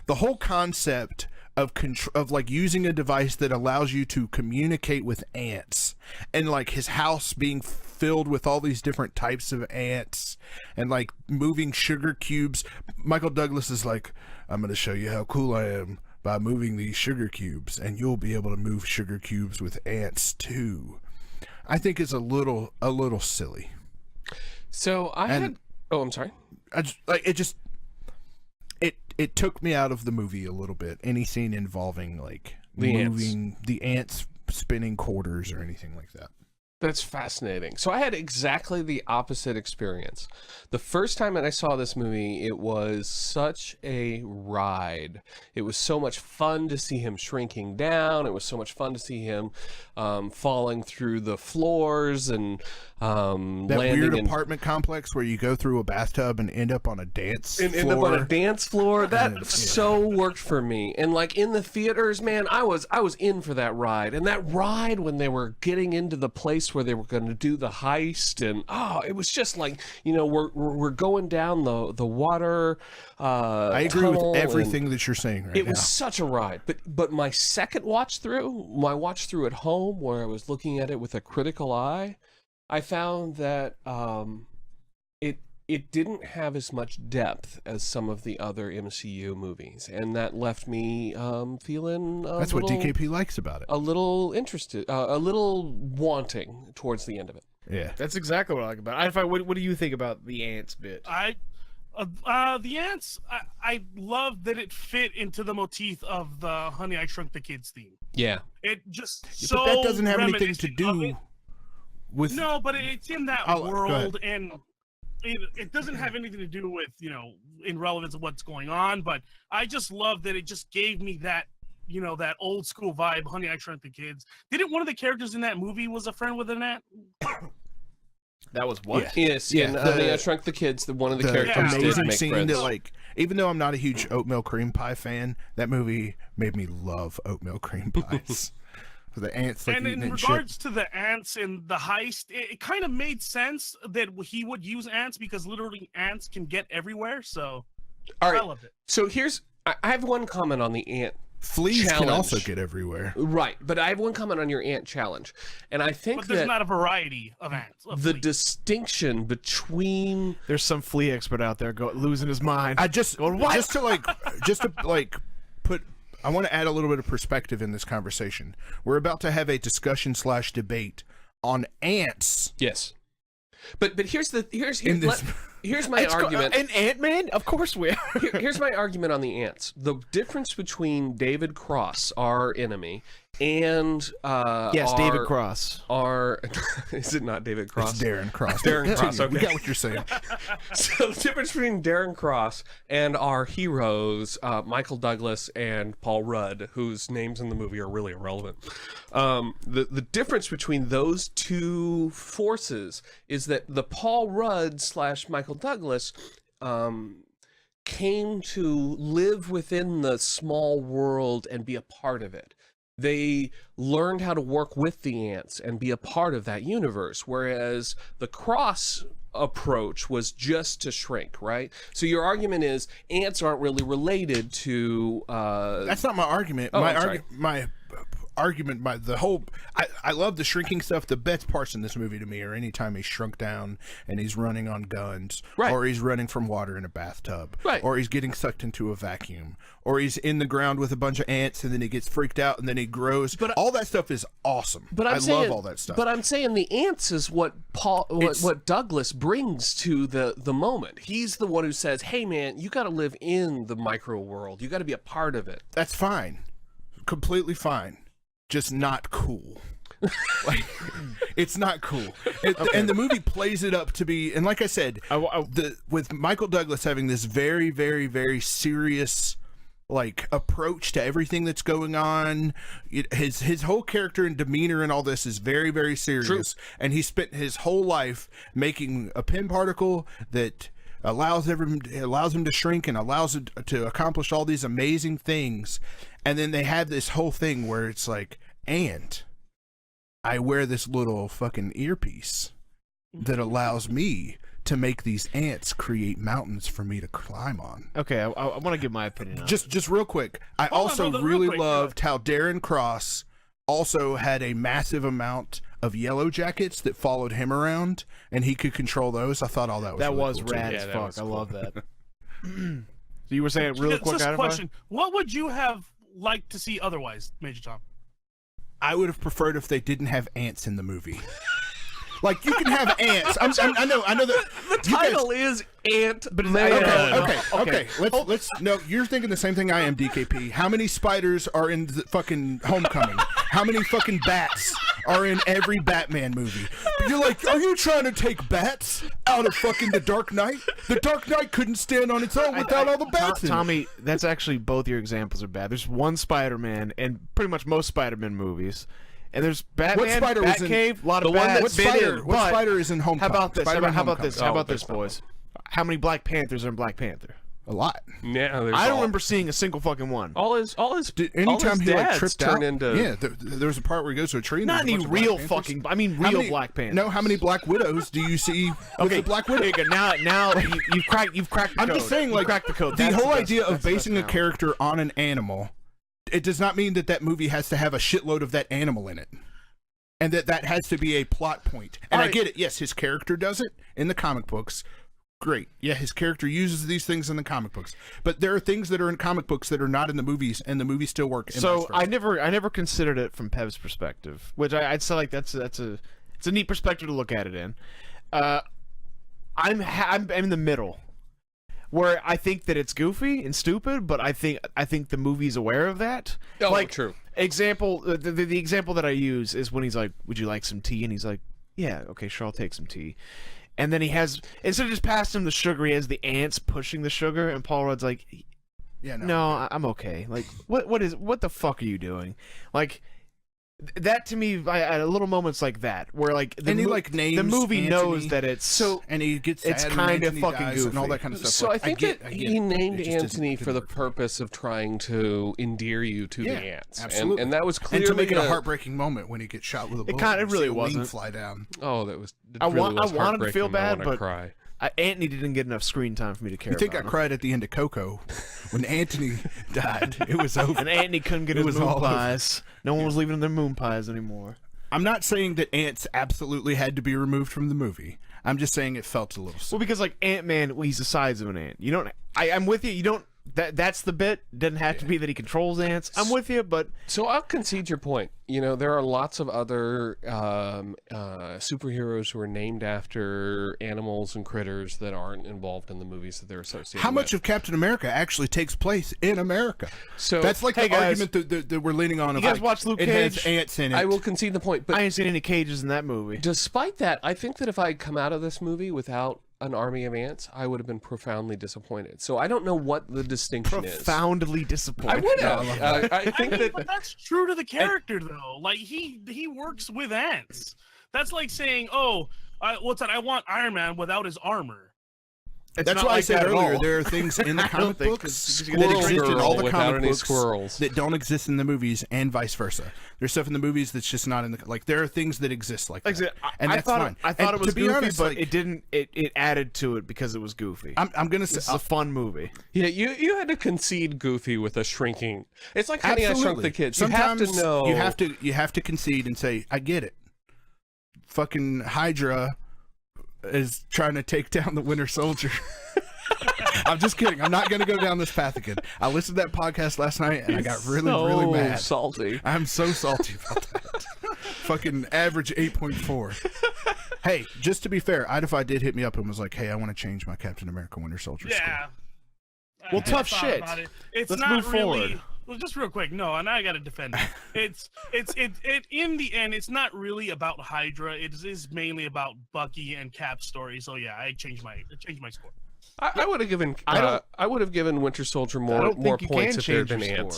The whole concept of like using a device that allows you to communicate with ants, and like his house being filled with all these different types of ants, and like moving sugar cubes. Michael Douglas is like, I'm going to show you how cool I am by moving these sugar cubes, and you'll be able to move sugar cubes with ants too. I think it's a little silly. So I'm sorry. It took me out of the movie a little bit. Any scene involving like moving the ants, spinning quarters, or anything like that. That's fascinating. So I had exactly the opposite experience. The first time that I saw this movie, it was such a ride. It was so much fun to see him shrinking down. It was so much fun to see him falling through the floors and that weird apartment complex where you go through a bathtub and end up on a dance floor. End up on a dance floor. That so worked for me. And like in the theaters, man, I was in for that ride. And that ride when they were getting into the place where they were going to do the heist, and it was just like, we're going down the water. I agree with everything that you're saying right now. It was such a ride. But my second watch through at home, where I was looking at it with a critical eye, I found that it didn't have as much depth as some of the other MCU movies, and that left me feeling that's what DKP likes about it. A little interested, a little wanting towards the end of it. Yeah, That's exactly what I like about it. What do you think about the ants bit? The ants, I love that it fit into the motif of the Honey, I Shrunk the Kids theme. Yeah. It just but that doesn't have anything to do with. No, but it's in that Go world, ahead. and it doesn't have anything to do with, in relevance of what's going on, but I just love that it just gave me that, that old school vibe, Honey, I Shrunk the Kids. Didn't one of the characters in that movie was a friend with an ant? That was what? Yeah. Yes, Yeah, in the- Honey, I Shrunk the Kids, one of the characters did amazing make scene friends. that, like, even though I'm not a huge oatmeal cream pie fan, that movie made me love oatmeal cream pies. For the ants, like, And eating in it and regards shit. to the ants and the heist, it kind of made sense that he would use ants because literally ants can get everywhere. So All I right, loved it. so I have one comment on the ant. Fleas can challenge. also get everywhere. Right, but I have one comment on your ant challenge, and I think But there's that not a variety of ants. Of the fleas. distinction between There's some flea expert out there losing his mind. Just to put, I want to add a little bit of perspective in this conversation. We're about to have a discussion / debate on ants. yes, but here's In this- here's my argument. And Ant-Man? Of course we are. Here's my argument on the ants. The difference between David Cross, our enemy, and Yes, David Cross. Is it not David Cross? It's Darren Cross. Darren Cross, We okay. got what you're saying. So the difference between Darren Cross and our heroes, Michael Douglas and Paul Rudd, whose names in the movie are really irrelevant, the difference between those two forces is that the Paul Rudd / Michael Douglas came to live within the small world and be a part of it. They learned how to work with the ants and be a part of that universe, whereas the Cross approach was just to shrink, right? So your argument is ants aren't really related to That's not my argument. Oh, my I'm sorry. argument, I love the shrinking stuff. The best parts in this movie to me are anytime he's shrunk down and he's running on guns, Right. or he's running from water in a bathtub, Right. or he's getting sucked into a vacuum, or he's in the ground with a bunch of ants and then he gets freaked out and then he grows. But all that stuff is awesome. But I love all that stuff. But I'm saying the ants is what what Douglas brings to the moment. He's the one who says, "Hey man, you got to live in the micro world. You got to be a part of it." That's fine. Completely fine. Just not cool. Like, it's not cool. And the movie plays it up to be, and like I said, with Michael Douglas having this very, very, very serious, like, approach to everything that's going on, his whole character and demeanor and all this is very, very serious. True. And he spent his whole life making a pin particle that allows him to shrink and allows him to accomplish all these amazing things. And then they have this whole thing where it's like, and I wear this little fucking earpiece that allows me to make these ants create mountains for me to climb on. Okay, I want to give my opinion on it. Just real quick, I also really loved how Darren Cross also had a massive amount of yellow jackets that followed him around, and he could control those. I thought all that was That really was cool, too. rad Yeah, as that fuck. was I cool. love that. So you were saying real quick, Just a Adam? question: what would you have liked to see otherwise, Major Tom? I would have preferred if they didn't have ants in the movie. Like, you can have ants. I know that The title is Ant Man. Okay. Let's. No, you're thinking the same thing I am, DKP. How many spiders are in the fucking Homecoming? How many fucking bats are in every Batman movie? But you're like, are you trying to take bats out of fucking The Dark Knight? The Dark Knight couldn't stand on its own without all the bats in it. Tommy, that's actually both your examples are bad. There's one Spider-Man, and pretty much most Spider-Man movies. And there's Batman, What spider was in- Batcave, a lot of the one bats. What spider is in How Homecoming? about this? Spider-Man How about Homecoming. this? How about there's this, boys? How many Black Panthers are in Black Panther? A lot. Yeah, there's I don't all- remember seeing a single fucking one. all his Anytime he like dads tripped turn out, into yeah, there was a part where he goes to a tree. And Not there's a any bunch of Black real Panthers. fucking. I mean, How real many- Black Panthers. No, how many Black Widows do you see with the Black Widow? Okay, now you've cracked the code. I'm just saying, like, You've cracked the code. the That's whole best- idea of that's the best basing a now. character on an animal, it does not mean that movie has to have a shitload of that animal in it. And that has to be a plot point. And I get it. Yes, his character does it in the comic books. Great. Yeah, his character uses these things in the comic books. But there are things that are in comic books that are not in the movies, and the movies still work. and So vice versa. I never considered it from Pev's perspective, which I'd say like it's a neat perspective to look at it in. I'm in the middle, where I think that it's goofy and stupid, but I think the movie's aware of that. Oh, like, true. Example, the example that I use is when he's like, "Would you like some tea?" And he's like, "Yeah, okay, sure, I'll take some tea." And then he has, instead of just passing him the sugar, he has the ants pushing the sugar, and Paul Rudd's like, Yeah, "No, I'm okay." Like, what the fuck are you doing? Like, That to me, at little moments like that, where like And he, like, names the movie Anthony. knows that it's And he gets It's sad when kind of Anthony fucking dies goofy. and all that kind of stuff. So Like, I think get that it. he named It just Anthony didn't for the work. purpose of trying to endear you to Yeah, the ants. absolutely. And that was And clearly to make it a heartbreaking moment when he gets shot with a bullet. kinda and you really see a wing wasn't. fly down. Oh, that was. It I really was wanted to feel heartbreaking. bad, I wanna but cry. Anthony didn't get enough screen time for me to care. You think I about him. cried at the end of Coco when Anthony died? It was over. And Anthony couldn't get It his was moon all over. pies. No one was leaving their moon pies anymore. I'm not saying that ants absolutely had to be removed from the movie. I'm just saying it felt a little. Well, because like Ant-Man, well, he's the size of an ant. You don't. I'm with you. You don't. That's the bit. Doesn't have to be that he controls ants. I'm with you, but So I'll concede your point. You know, there are lots of other superheroes who are named after animals and critters that aren't involved in the movies that they're associated How much with. of Captain America actually takes place in America? So That's like Hey, the guys. argument that we're leaning on. You Of guys like, watch Luke it has Cage? ants in it. I will concede the point, but I ain't seen any cages in that movie. despite that, I think that if I had come out of this movie without an army of ants, I would have been profoundly disappointed. So I don't know what the distinction is. Profoundly disappointed. I would I have. love I think that But that's true to the character, though. Like he works with ants. That's like saying, "Oh, what's that? I want Iron Man without his armor." It's That's not why I like said that at earlier all. there are things in the I don't comic think books it's- that Squirrel exist in all Girl the without comic any books squirrels. that don't exist in the movies, and vice versa. There's stuff in the movies that's just not in the like. There are things that exist like Like I that, said, and I that's thought fine. I thought And it was to be goofy, honest, but like, it didn't. It added to it because it was goofy. I'm gonna say This is a fun movie. yeah, you had to concede goofy with a shrinking. It's like Honey, I Shrunk the Kids. Sometimes you have to know. you have to concede and say, I get it. Fucking Hydra is trying to take down the Winter Soldier. I'm just kidding. I'm not going to go down this path again. I listened to that podcast last night and I got really, so really mad. salty. I'm so salty about that. Fucking average 8.4. Hey, just to be fair, Idify did hit me up and was like, hey, I want to change my Captain America Winter Soldier score. Yeah. Well, I tough thought shit. about it. It's Let's not move really. forward. Well, just real quick. No, and I got to defend it. It's in the end, it's not really about Hydra. It is mainly about Bucky and Cap's story. So yeah, I changed my score. I would have given. I would have given Winter Soldier I more don't more think you points can if there had change been your ants.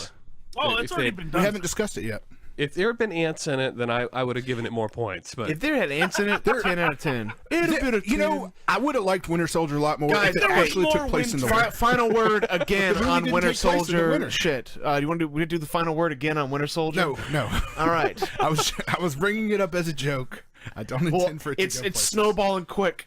score. Oh, If it's already they- been We done. haven't discussed it yet. If there had been ants in it, then I would have given it more points. But If there had ants in it, 10 out of 10. It'd have been a 10. You know, I would have liked Winter Soldier a lot more Guys, if it there was actually more took place in the winter. winter. Final word again The movie on didn't Winter take place in the Soldier. winter. Shit. You want to do the final word again on Winter Soldier? No. All right. I was bringing it up as a joke. I don't intend Well, for it to it's go places. snowballing quick.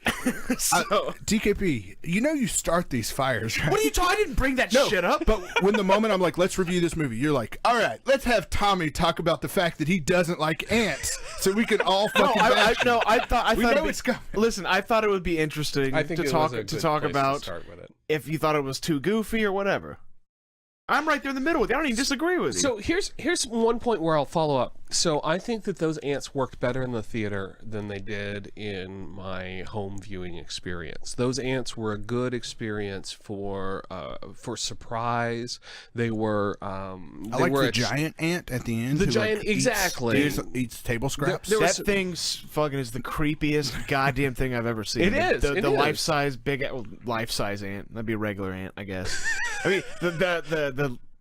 So, DKP, you start these fires, right? what are you talking? I didn't bring that No, shit up. but when the moment I'm like, let's review this movie, you're like, all right, let's have Tommy talk about the fact that he doesn't like ants, so we can all fucking. bash him. I thought We know it'd be- it's coming. Listen, I thought it would be interesting I think to it talk was a good talk place about to start with it. if you thought it was too goofy or whatever. I'm right there in the middle with you. I don't even disagree with you. So here's one point where I'll follow up. So I think that those ants worked better in the theater than they did in my home viewing experience. Those ants were a good experience for surprise. They were. I like the giant ant at the end. The who, giant- like, exactly. eats table scraps. There was- that thing's fucking is the creepiest goddamn thing I've ever seen. It is, The it is. life size life size ant. That'd be a regular ant, I guess. I mean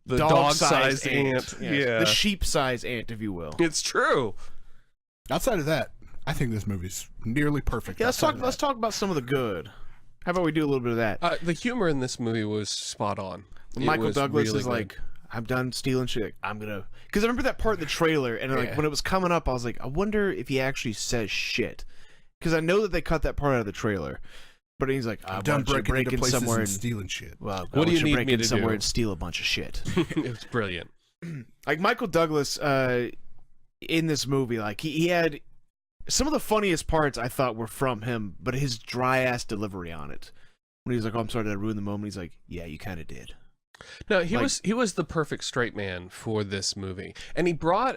the dog-sized ant. ant, yeah. The sheep size ant, if you will. It's true. Outside of that, I think this movie's nearly perfect. Yeah, outside of let's that. talk about some of the good. How about we do a little bit of that? The humor in this movie was spot on. It Michael was Douglas really is good. like, I'm done stealing shit. I'm gonna, because I remember that part in the trailer, and like Yeah. when it was coming up, I was like, I wonder if he actually says shit, because I know that they cut that part out of the trailer. But he's like, I'm I done want you to breaking break into in places somewhere and and stealing shit. well, What do you need break me in to somewhere do? and steal a bunch of shit. it was brilliant. Like Michael Douglas in this movie, like he had some of the funniest parts I thought were from him, but his dry ass delivery on it. When he's like, "Oh, I'm sorry, did I ruin the moment?" He's like, "Yeah, you kind of did." No, he Like- was the perfect straight man for this movie, and he brought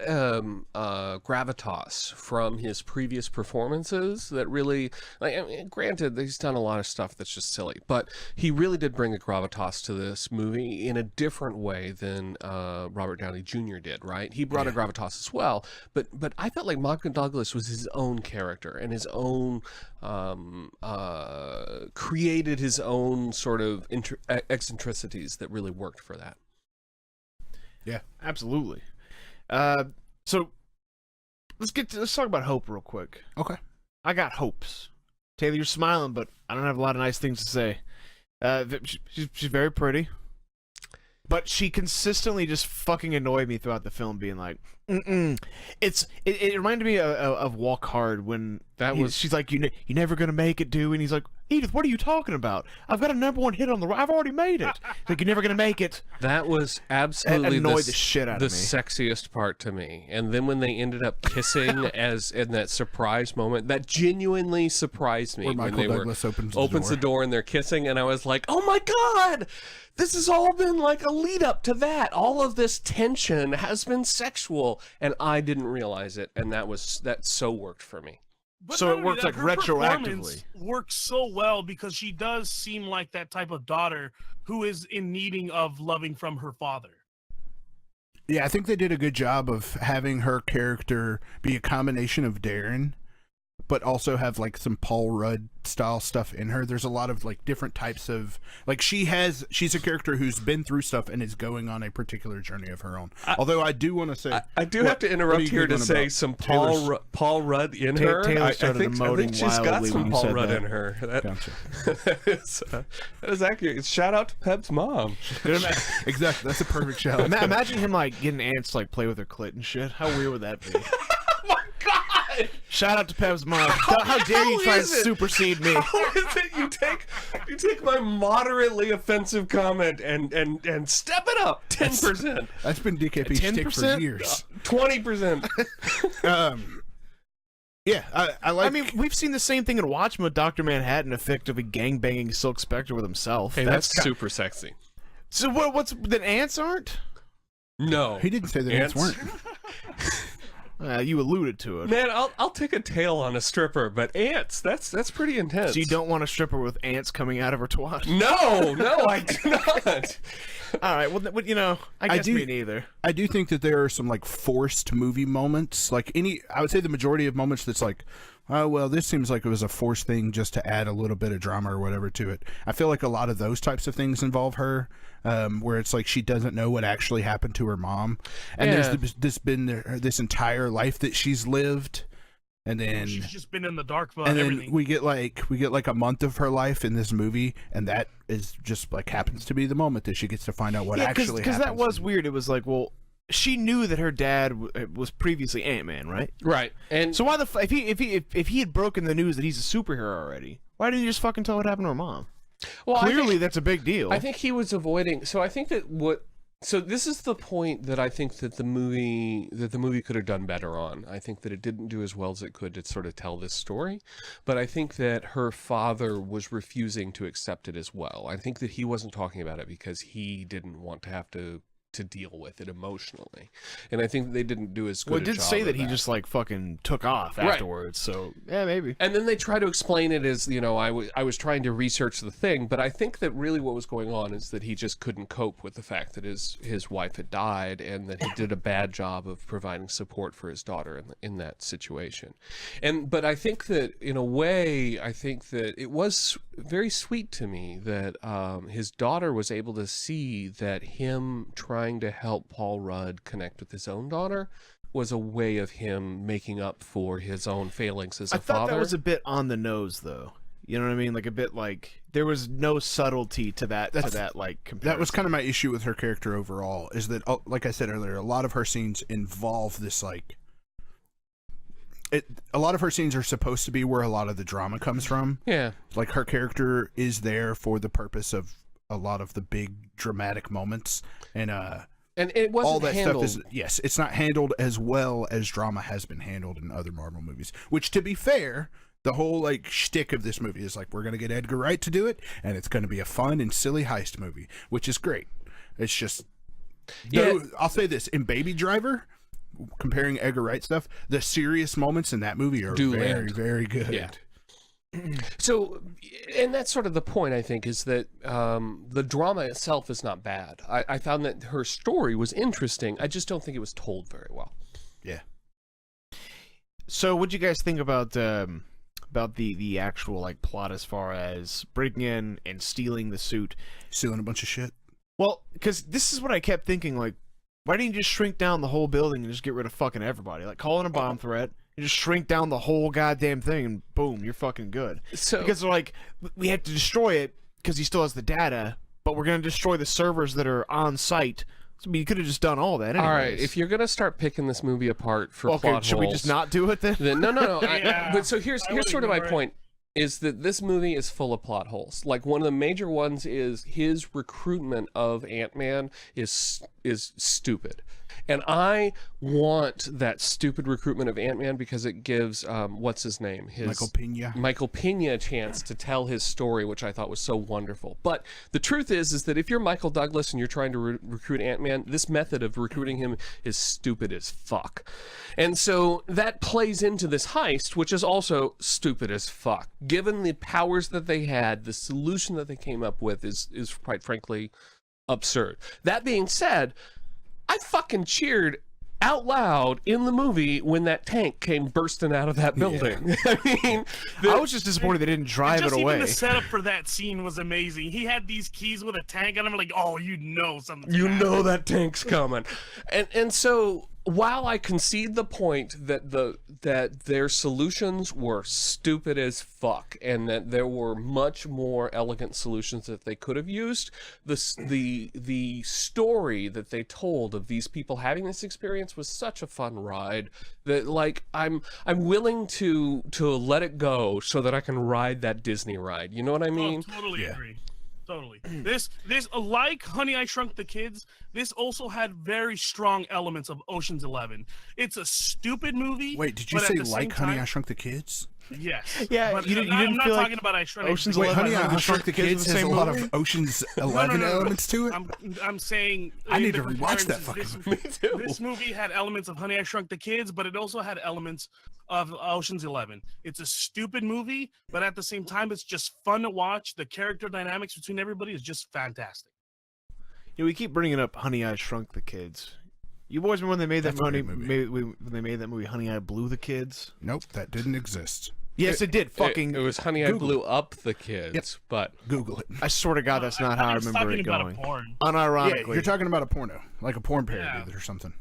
gravitas from his previous performances that really, like, I mean, granted, he's done a lot of stuff that's just silly, but he really did bring a gravitas to this movie in a different way than Robert Downey Jr. did. Right? He brought a gravitas as well, but I felt like Michael Douglas was his own character and his own created his own sort of eccentricities that really worked for that. Absolutely. So let's talk about hope real quick. Okay. I got hopes. Taylor, you're smiling, but I don't have a lot of nice things to say. She's very pretty, but she consistently just fucking annoyed me throughout the film, being like, "Mm-mm." It reminded me of Walk Hard when she's like, "You never gonna make it, dude," and he's like, "Edith, what are you talking about? I've got a #1 hit on the. I've already made it." Like, "You're never gonna make it." That was absolutely annoyed the shit out of me. The sexiest part to me. And then when they ended up kissing as in that surprise moment, that genuinely surprised me. Where Michael when they Douglas opens the door and they're kissing, and I was like, oh my God! This has all been like a lead up to that. All of this tension has been sexual, and I didn't realize it, and that so worked for me. But So not it only works that, like her retroactively. performance works so well because she does seem like that type of daughter who is in needing of loving from her father. Yeah, I think they did a good job of having her character be a combination of Darren, but also have like some Paul Rudd style stuff in her. There's a lot of like different types of like she's a character who's been through stuff and is going on a particular journey of her own. Although I do want to say I do have to interrupt here to say some Paul Rudd in her. Taylor I started think emoting she's got wildly some when you Paul said Rudd that. in her. Gotcha. That is accurate. Shout out to Peb's mom. Exactly, that's a perfect shout. Imagine him like getting ants to like play with her clit and shit. How weird would that be? God! Shout out to Peb's mom. How dare you try to is it? supersede me? How is it you take my moderately offensive comment and step it up 10%, That's been DKP shtick for 10%? years. 20%? Yeah, I like. I mean, we've seen the same thing in Watchmen with Dr. Manhattan effectively gangbanging Silk Spectre with himself. Hey, that's super sexy. So what's that ants aren't? No, he didn't say that ants weren't. You alluded to it. Man, I'll take a tail on a stripper, but ants, that's pretty intense. So you don't want a stripper with ants coming out of her twat? No, I do not. All right, well, you know, I guess me neither. I do think that there are some like forced movie moments, like I would say the majority of moments that's like, oh well, this seems like it was a forced thing just to add a little bit of drama or whatever to it. I feel like a lot of those types of things involve her, where it's like she doesn't know what actually happened to her mom, and there's this entire life that she's lived. And then she's just been in the dark about and everything. then we get like a month of her life in this movie, and that is just like happens to be the moment that she gets to find out what actually happened. Because that was weird. It was like, well, she knew that her dad was previously Ant-Man, right? Right. And so why if he had broken the news that he's a superhero already, why didn't he just fucking tell what happened to her mom? Well, clearly that's a big deal. I think he was avoiding. So I think that So this is the point that I think that the movie could have done better on. I think that it didn't do as well as it could to sort of tell this story, but I think that her father was refusing to accept it as well. I think that he wasn't talking about it because he didn't want to have to deal with it emotionally, and I think they didn't do as good. Well, it a did job say of that he just like fucking took off afterwards. So yeah, maybe. And then they try to explain it as, you know, I was trying to research the thing, but I think that really what was going on is that he just couldn't cope with the fact that his wife had died, and that he did a bad job of providing support for his daughter in that situation. But I think that in a way, I think that it was very sweet to me that his daughter was able to see that him trying to help Paul Rudd connect with his own daughter was a way of him making up for his own failings as a father. I thought that was a bit on the nose, though. You know what I mean? Like a bit like there was no subtlety to that. Like comparison. That was kind of my issue with her character overall. Is that, like I said earlier, a lot of her scenes involve this like. A lot of her scenes are supposed to be where a lot of the drama comes from. Yeah, like her character is there for the purpose of a lot of the big dramatic moments, and it wasn't all that handled. stuff is it's not handled as well as drama has been handled in other Marvel movies. Which, to be fair, the whole like shtick of this movie is like we're gonna get Edgar Wright to do it, and it's gonna be a fun and silly heist movie, which is great. It's just, I'll say this: in Baby Driver, comparing Edgar Wright stuff, the serious moments in that movie are very, very good. Yeah. So, and that's sort of the point, I think, is that the drama itself is not bad. I found that her story was interesting. I just don't think it was told very well. Yeah. So, what'd you guys think about the actual like plot as far as breaking in and stealing the suit? Stealing a bunch of shit. Well, because this is what I kept thinking, like, Why didn't you just shrink down the whole building and just get rid of fucking everybody? Like, call in a bomb threat, you just shrink down the whole goddamn thing, and boom, you're fucking good. So Because they're like, we have to destroy it because he still has the data, but we're gonna destroy the servers that are on site. So, I mean, you could have just done all that. Anyways. all right, if you're gonna start picking this movie apart for okay, plot should holes, we just not do it then? no. Yeah, But so here's I would sort of my ignore it. point. Is that this movie is full of plot holes. Like, one of the major ones is his recruitment of Ant-Man is stupid. And I want that stupid recruitment of Ant-Man because it gives, what's his name? Michael Pena a chance to tell his story, which I thought was so wonderful. But the truth is that if you're Michael Douglas and you're trying to recruit Ant-Man, this method of recruiting him is stupid as fuck. And so that plays into this heist, which is also stupid as fuck. Given the powers that they had, the solution that they came up with is quite frankly absurd. That being said, I fucking cheered out loud in the movie when that tank came bursting out of that building. I mean, I was just disappointed they didn't drive Just it away. even the setup for that scene was amazing. He had these keys with a tank, and I'm like, oh, you know something. that tank's coming. And so while I concede the point that that their solutions were stupid as fuck and that there were much more elegant solutions that they could have used, the story that they told of these people having this experience was such a fun ride that, like, I'm willing to let it go so that I can ride that Disney ride. You know what I mean? Oh, totally agree. Totally. This like Honey, I Shrunk the Kids, this also had very strong elements of Ocean's 11. It's a stupid movie. Wait, did you but say at the like same Honey, I time, Shrunk the Kids? Yes. Yeah, but you didn't I'm not feel like talking about I Shrunk Ocean's Wait, 11 Honey, I and Shrunk the Kids Kids the has a same lot movie? of Ocean's 11 elements to it? I'm saying I in need the to rewatch that comparison, fucking Me too. This movie had elements of Honey, I Shrunk the Kids, but it also had elements of Ocean's 11. It's a stupid movie, but at the same time, it's just fun to watch. The character dynamics between everybody is just fantastic. You know, we keep bringing up Honey, I Shrunk the Kids. You boys remember when they made that That's a movie? great When they made that movie, Honey, I Blew the Kids. Nope, that didn't exist. Yes, it did. Fucking. It was Honey, I Google Blew Up the Kids, but Google it. I swear to God, that's not how I was remember talking it about going. a porn. Yeah, Unironically, you're talking about a porno, like a porn parody Yeah. or something.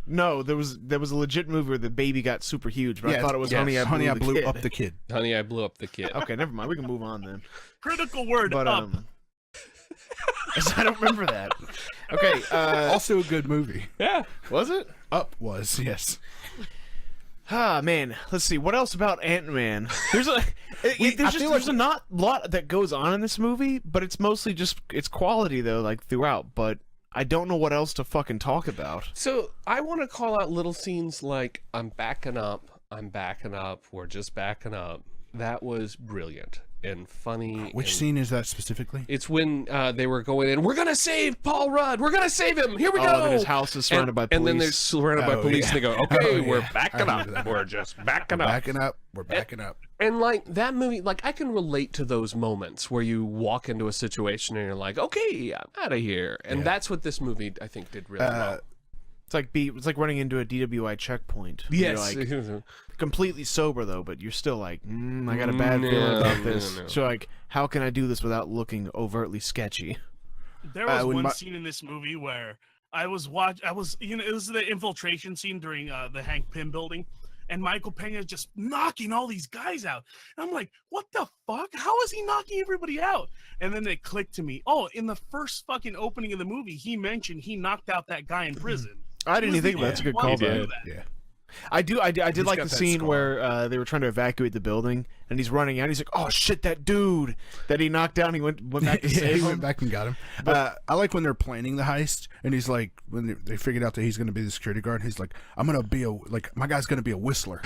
no, there was a legit movie where the baby got super huge, but I thought it was yes. Honey, I Blew, the Kid. Up the Kid. Honey, I Blew Up the Kid. Okay, never mind. We can move on then. Critical word But up. I don't remember that. Okay, Also a good movie. Yeah. was it? Up was, yes. Ah, man. Let's see. What else about Ant-Man? There's a there's a lot that goes on in this movie, but it's mostly just it's quality though, like throughout. But I don't know what else to fucking talk about. So I want to call out little scenes like I'm backing up, we're just backing up. That was brilliant and funny. Which and scene is that specifically? It's when they were going in, we're going to save Paul Rudd. We're going to save him. Here we go. And then his house is surrounded by police. And then they're surrounded by Oh, police yeah. and they go, okay, Oh, we're yeah. backing I up. remember that. We're just backing up. Backing up. We're backing up. And like that movie, like I can relate to those moments where you walk into a situation and you're like, okay, I'm out of here. And that's what this movie, I think, did really well. It's like running into a DWI checkpoint. Yes. You're like completely sober though, but you're still like, I got a bad feeling about this. No. So like, how can I do this without looking overtly sketchy? There was when one my- scene in this movie where it was the infiltration scene during the Hank Pym building, and Michael Pena just knocking all these guys out. And I'm like, what the fuck? How is he knocking everybody out? And then it clicked to me. Oh, in the first fucking opening of the movie, he mentioned he knocked out that guy in prison. I didn't even think about it. That's a good Why did he callback. do that? Yeah. I did like got the that scene scar. where they were trying to evacuate the building, and he's running out. He's like, "Oh shit, that dude that he knocked down." He went back to Yeah, save he him. went back and got him. I like when they're planning the heist, and he's like, when they figured out that he's going to be the security guard, he's like, "I'm going to be my guy's going to be a whistler."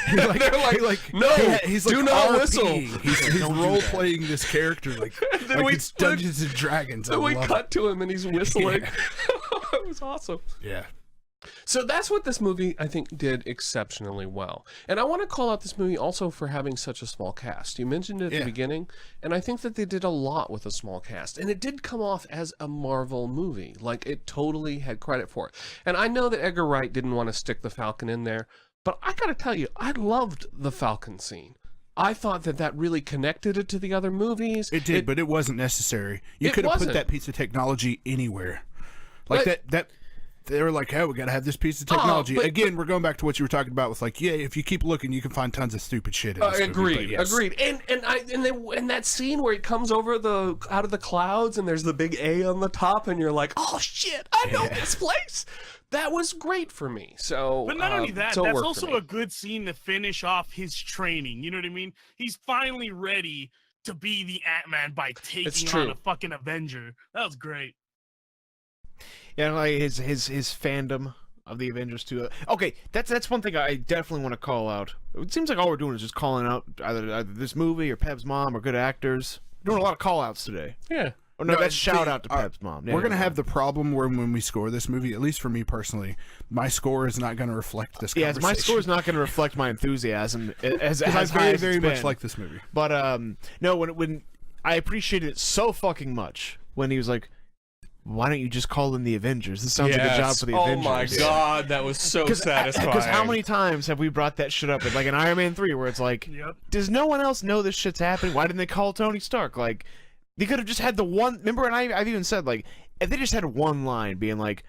He's like, They're like, no, he's do like not RP. whistle. He's role playing this character like we it's Dungeons and Dragons. Then I we love cut to him and he's whistling. It was awesome. it. Yeah. So that's what this movie, I think, did exceptionally well. And I want to call out this movie also for having such a small cast. You mentioned it at the beginning, and I think that they did a lot with a small cast. And it did come off as a Marvel movie. Like, it totally had credit for it. And I know that Edgar Wright didn't want to stick the Falcon in there, but I gotta tell you, I loved the Falcon scene. I thought that really connected it to the other movies. It did, but it wasn't necessary. You It could have put wasn't. that piece of technology anywhere. Like But- that they were like, "Hey, we gotta have this piece of technology." but- Again, we're going back to what you were talking about with like, yeah, if you keep looking, you can find tons of stupid shit in this movie, Agreed, but yes. agreed. And that scene where he comes over out of the clouds and there's the big A on the top, and you're like, "Oh shit, I know this place." That was great for me. So, But not only that, so it that's worked for also me. a good scene to finish off his training. You know what I mean? He's finally ready to be the Ant-Man by taking on true. a fucking Avenger. That was great. Yeah, like his fandom of the Avengers too. Okay, that's one thing I definitely want to call out. It seems like all we're doing is just calling out either this movie or Peb's mom or good actors. We're doing a lot of call outs today. Yeah. Oh, no, No, that's shout the- out to Peb's mom. Yeah, We're gonna yeah. have the problem where when we score this movie, at least for me personally, my score is not gonna reflect this. Yeah, conversation. my score is not going to reflect my enthusiasm as I high very, as very it's much been. like this movie. But no, when I appreciated it so fucking much when he was like, "Why don't you just call them the Avengers? This sounds like a job for the Avengers." Oh my god, that was so satisfying. Because how many times have we brought that shit up? Like in Iron Man 3, where it's like, Yep. does no one else know this shit's happening? Why didn't they call Tony Stark? Like, they could have just had the one. Remember, and I've even said, like, if they just had one line being like,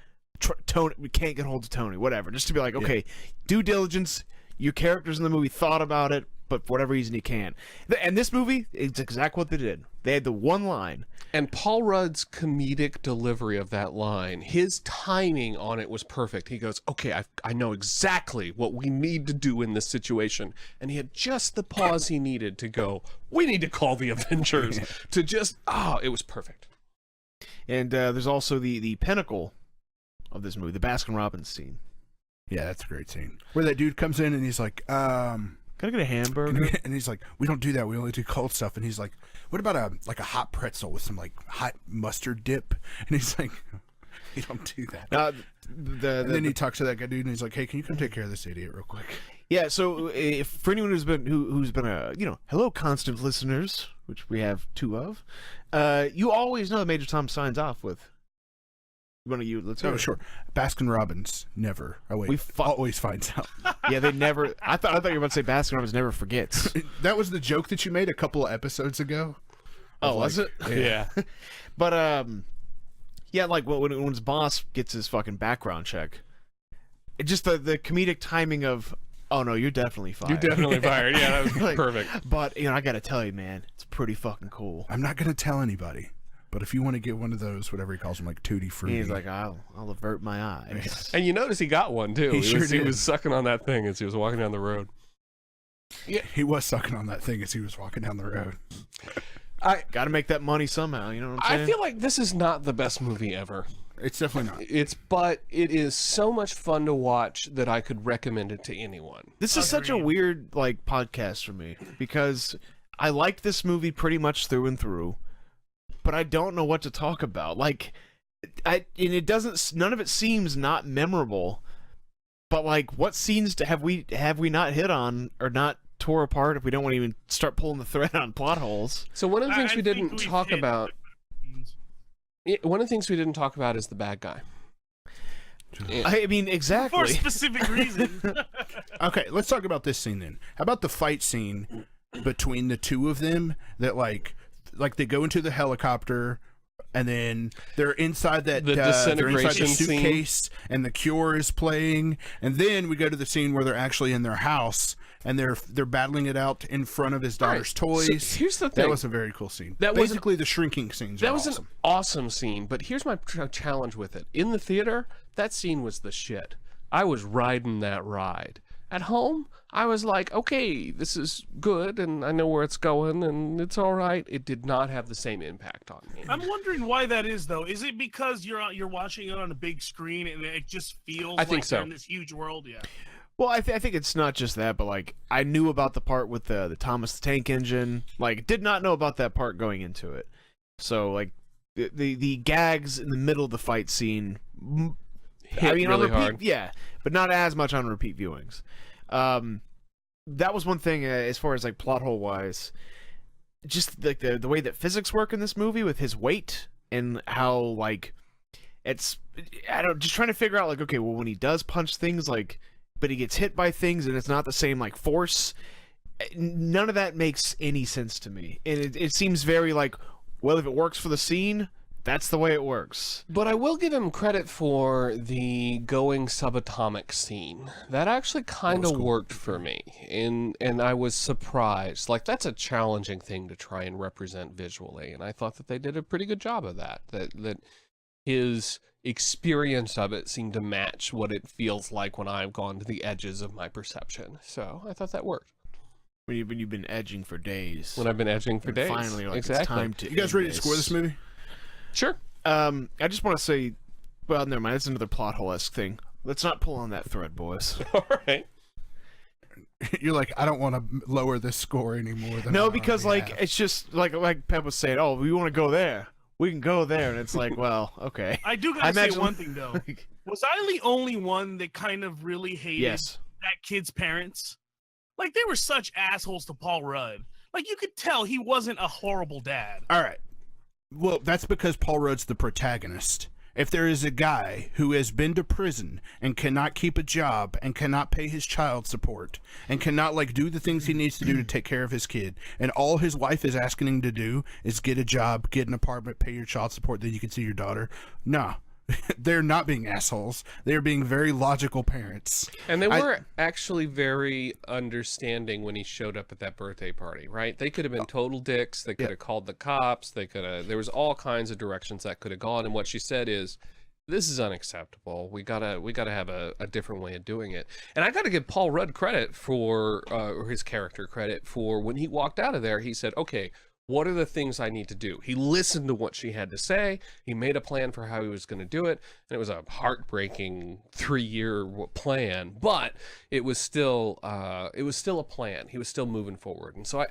Tony, we can't get hold of Tony, whatever, just to be like, okay, due diligence. Your characters in the movie thought about it, but for whatever reason, you can't. And this movie, it's exactly what they did. They had the one line. And Paul Rudd's comedic delivery of that line, his timing on it was perfect. He goes, "Okay, I know exactly what we need to do in this situation." And he had just the pause he needed to go, "We need to call the Avengers." To just, it was perfect. And there's also the pinnacle of this movie, the Baskin-Robbins scene. Yeah, that's a great scene where that dude comes in and he's like, Can I get a hamburger? and he's like, "We don't do that. We only do cold stuff." And he's like, "What about a hot pretzel with some like hot mustard dip?" And he's like, "We don't do that." And then he talks to that guy dude and he's like, "Hey, can you come take care of this idiot real quick?" Yeah, so if for anyone who's been a hello constant listeners, which we have two of, you always know that Major Tom signs off with. Let's hear Oh, it. sure. Baskin Robbins never. Oh wait, always finds out. Yeah, they never. I thought you were about to say Baskin Robbins never forgets. That was the joke that you made a couple of episodes ago. Oh, was it? Yeah. But yeah, like when his boss gets his fucking background check, it just the comedic timing of, oh no, you're definitely fired. You're definitely fired. Yeah, that was Like, perfect. But I gotta tell you, man, it's pretty fucking cool. I'm not gonna tell anybody, but if you want to get one of those, whatever he calls them, like tutti frutti. He's like, I'll avert my eyes. And you notice he got one too. He sure He did. was sucking on that thing as he was walking down the road. he was sucking on that thing as he was walking down the road. Got to make that money somehow. You know what I'm saying? I feel like this is not the best movie ever. It's definitely not. But it is so much fun to watch that I could recommend it to anyone. This is such a weird like podcast for me because I liked this movie pretty much through and through, but I don't know what to talk about. Like, it doesn't. None of it seems not memorable. But like, what scenes have we not hit on or not tore apart if we don't want to even start pulling the thread on plot holes? So one of the things we didn't we've talk hit about. One of the things we didn't talk about is the bad guy. I mean, exactly. for a specific reason. Okay, let's talk about this scene then. How about the fight scene between the two of them that like they go into the helicopter and then they're inside that The they're inside the disintegration scene. suitcase and the Cure is playing, and then we go to the scene where they're actually in their house and they're battling it out in front of his daughter's toys. So here's the thing. That was a very cool scene. That was- basically the shrinking scenes. That are was awesome. an awesome scene, but here's my challenge with it. In the theater, that scene was the shit. I was riding that ride. At home, I was like, okay, this is good, and I know where it's going, and it's all right. It did not have the same impact on me. I'm wondering why that is, though. Is it because you're watching it on a big screen and it just feels I think like they're so. in this huge world? Yeah. Well, I think it's not just that, but like I knew about the part with the Thomas the Tank Engine. Like, did not know about that part going into it. So like the gags in the middle of the fight scene, Hit on really repeat, hard. yeah, but not as much on repeat viewings. That was one thing as far as like plot hole wise. Just like the way that physics work in this movie with his weight and how like just trying to figure out like, okay, well, when he does punch things, like, but he gets hit by things and it's not the same like force. None of that makes any sense to me, and it seems very like, well, if it works for the scene, That's the way it works. But I will give him credit for the going subatomic scene. That actually kind of worked for me, and I was surprised. Like, that's a challenging thing to try and represent visually, and I thought that they did a pretty good job of that. That his experience of it seemed to match what it feels like when I've gone to the edges of my perception. So I thought that worked. When you've been edging for days. When I've been edging for days. Finally, like, exactly. it's time to. You guys ready to score this movie? Sure. I just want to say, well, never mind. That's another plot hole-esque thing. Let's not pull on that thread, boys. All right. You're like, I don't want to lower this score any more than. No, because like it's just like Pep was saying. Oh, we want to go there. We can go there, and it's like, well, okay. I do gotta say one thing though. Was I the only one that kind of really hated that kid's parents? Like, they were such assholes to Paul Rudd. Like, you could tell he wasn't a horrible dad. All right. Well, that's because Paul Rudd's the protagonist. If there is a guy who has been to prison and cannot keep a job and cannot pay his child support and cannot, like, do the things he needs to do to take care of his kid, and all his wife is asking him to do is get a job, get an apartment, pay your child support, then you can see your daughter. Nah. They're not being assholes. They're being very logical parents. And they were actually very understanding when he showed up at that birthday party, right? They could have been total dicks. They could have called the cops. They could have. There was all kinds of directions that could have gone. And what she said is, "This is unacceptable. We gotta have a different way of doing it." And I gotta give Paul Rudd credit for, or his character credit for, when he walked out of there, he said, "Okay, what are the things I need to do?" He listened to what she had to say. He made a plan for how he was going to do it. And it was a heartbreaking 3-year plan, but it was still a plan. He was still moving forward. And so I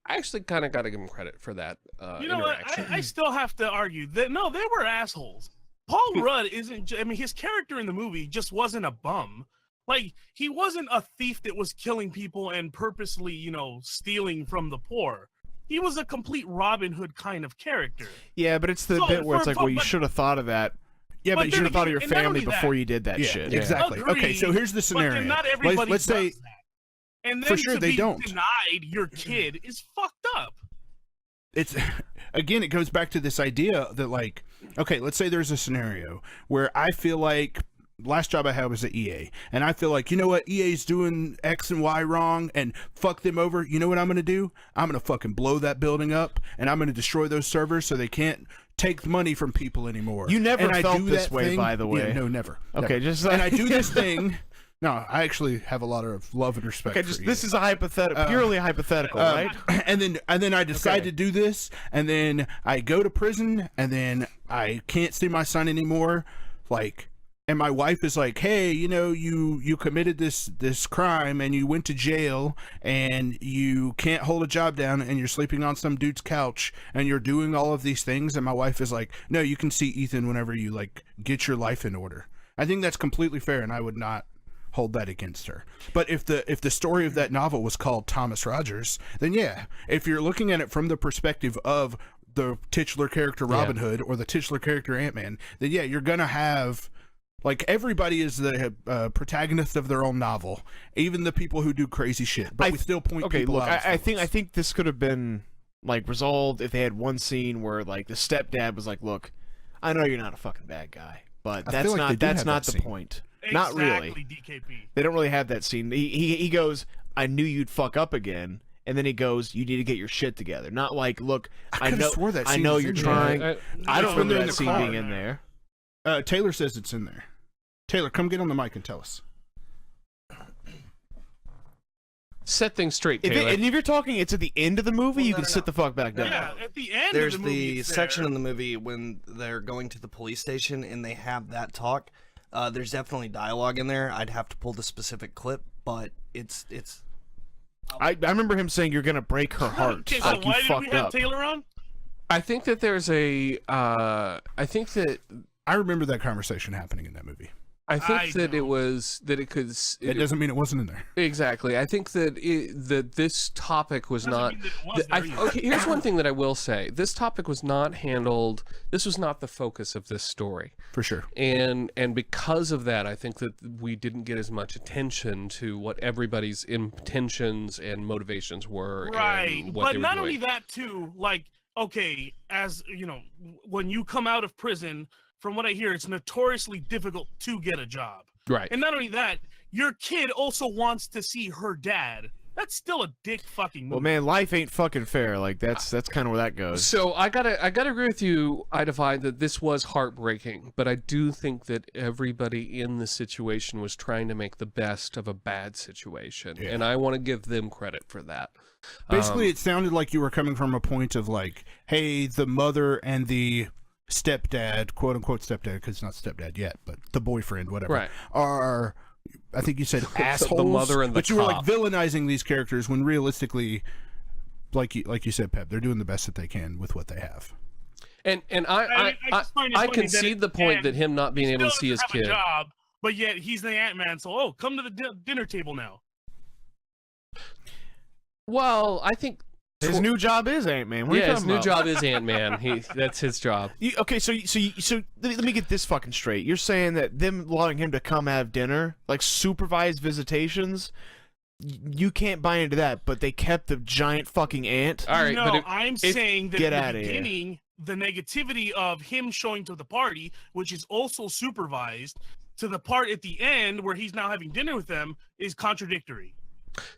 actually kind of got to give him credit for that interaction. I still have to argue that, no, they were assholes. Paul Rudd isn't, I mean, his character in the movie just wasn't a bum. Like, he wasn't a thief that was killing people and purposely, stealing from the poor. He was a complete Robin Hood kind of character. Yeah, but it's the bit where it's like, well, you should have thought of that. Yeah, but you should have thought of your family before you did that shit. Exactly. Agreed, okay, so here's the scenario. But then not everybody let's does say, that. And then for sure to they be don't. denied your kid is fucked up. It's, again, it goes back to this idea that, like, okay, let's say there's a scenario where I feel like, last job I had was at EA, and I feel like, you know what, EA's doing X and Y wrong, and fuck them over. You know what I'm going to do? I'm going to fucking blow that building up, and I'm going to destroy those servers so they can't take money from people anymore. You never and felt this way, by the way. Yeah, no, never. Okay, never. just and I do this thing. No, I actually have a lot of love and respect. Okay, for this EA. is a hypothetical, purely hypothetical, right? And then I decide to do this, and then I go to prison, and then I can't see my son anymore, like. And my wife is like, hey, you committed this crime and you went to jail and you can't hold a job down and you're sleeping on some dude's couch and you're doing all of these things. And my wife is like, no, you can see Ethan whenever you, like, get your life in order. I think that's completely fair, and I would not hold that against her. But if the story of that novel was called Thomas Rogers, then yeah, if you're looking at it from the perspective of the titular character Robin Hood or the titular character Ant-Man, then yeah, you're gonna have, like, everybody is the protagonist of their own novel, even the people who do crazy shit. But we still point people out. I think this could have been, like, resolved if they had one scene where, like, the stepdad was like, "Look, I know you're not a fucking bad guy, but that's not the point." Not really. DKP. They don't really have that scene. He goes, "I knew you'd fuck up again," and then he goes, "You need to get your shit together." Not like, "Look, I know you're trying." I don't remember that scene being in there. Taylor says it's in there. Taylor, come get on the mic and tell us. Set things straight, Taylor. And if you're talking, it's at the end of the movie, you can sit the fuck back down. Yeah, at the end There's of the movie, the section in the movie when they're going to the police station and they have that talk. There's definitely dialogue in there. I'd have to pull the specific clip, but it's. I remember him saying, "You're gonna break her heart." Okay, so like, why you did fucked we have up. Taylor on? I think that there's a. I think that that conversation happening in that movie. it was that it could. It doesn't mean it wasn't in there. Exactly. I think that that this topic was not. Okay, here's one thing that I will say: this topic was not handled. This was not the focus of this story, for sure. And because of that, I think that we didn't get as much attention to what everybody's intentions and motivations were. Right, and what but they were not doing. only that too. Like, okay, as you know, when you come out of prison, from what I hear, it's notoriously difficult to get a job. Right. And not only that, your kid also wants to see her dad. That's still a dick fucking move. Well, man, life ain't fucking fair. Like that's kind of where that goes. So I gotta agree with you, Idify, that this was heartbreaking, but I do think that everybody in the situation was trying to make the best of a bad situation, and I want to give them credit for that. Basically, it sounded like you were coming from a point of like, hey, the mother and the stepdad, quote unquote stepdad, because it's not stepdad yet, but the boyfriend, whatever, Right. are, I think you said assholes. The mother and the but you were like cop. villainizing these characters when realistically, like you said, Pep, they're doing the best that they can with what they have. And I just find it I funny concede that the point that Ant him not being able to still see his doesn't have kid. a job, but yet he's the Ant-Man, so come to the dinner table now. Well, I think His new job is Ant-Man. What are you his talking new about? job is Ant-Man. That's his job. Okay, so let me get this fucking straight. You're saying that them allowing him to come have dinner, like supervised visitations, you can't buy into that, but they kept the giant fucking ant. All right, no, but I'm saying that Get in the outta here. beginning, the negativity of him showing to the party, which is also supervised, to the part at the end where he's now having dinner with them, is contradictory.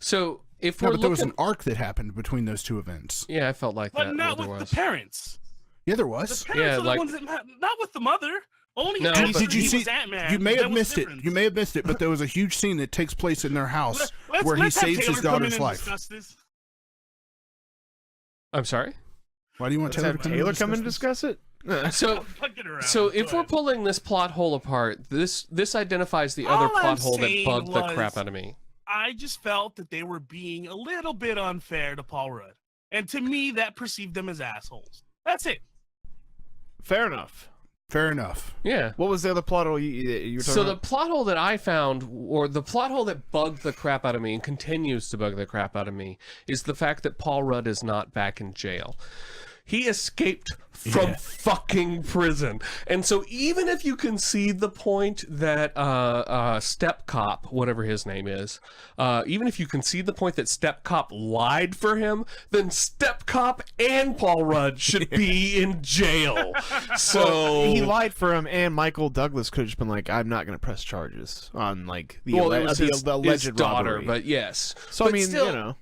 so if No, we're but there was looking, an arc that happened between those two events. yeah, I felt like But that. not there with was. the parents. Yeah, there The was. parents Yeah, are the like- ones that not with the mother. Only No, after but- Did you he see? was Ant-Man. You may there have was missed it. difference. You may have missed it, but there was a huge scene that takes place in their house where he let's have saves his Taylor come in daughter's and life. discuss this. I'm sorry. Why do you want Let's Taylor have to come in Taylor and come in and discuss discuss it. So I'm fucking around. So Go if we're ahead. pulling this plot hole apart, this identifies the other All I'm plot hole that saying bugged the was- crap out of me. I just felt that they were being a little bit unfair to Paul Rudd. And to me, that perceived them as assholes. That's it. Fair enough. Fair enough. Yeah. What was the other plot hole you were talking So the about? plot hole that I found, or the plot hole that bugged the crap out of me and continues to bug the crap out of me, is the fact that Paul Rudd is not back in jail. He escaped from fucking prison. And so even if you concede the point that Step Cop, whatever his name is, even if you concede the point that Step Cop lied for him, then Step Cop and Paul Rudd should be in jail. So He lied for him, and Michael Douglas could have just been like, "I'm not going to press charges on like the, well, alle- it was the, his, the alleged his daughter, robbery." but yes. So, But I mean, still, you know.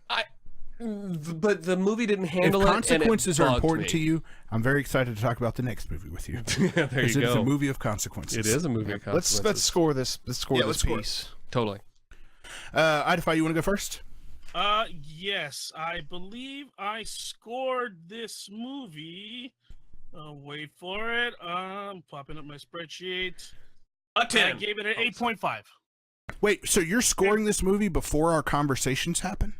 but the movie didn't If handle it. consequences and it are bugged important me. to you, I'm very excited to talk about the next movie with you. There you Because it is go. a movie of consequences. It is a movie. Of Let's consequences. score this. Let's score Yeah, this let's score it. piece. Totally. Idify, you want to go first? Yes, I believe I scored this movie. Wait for it. Popping up my spreadsheet. A I 10. gave it an 8.5. Wait, so you're scoring this movie before our conversations happen?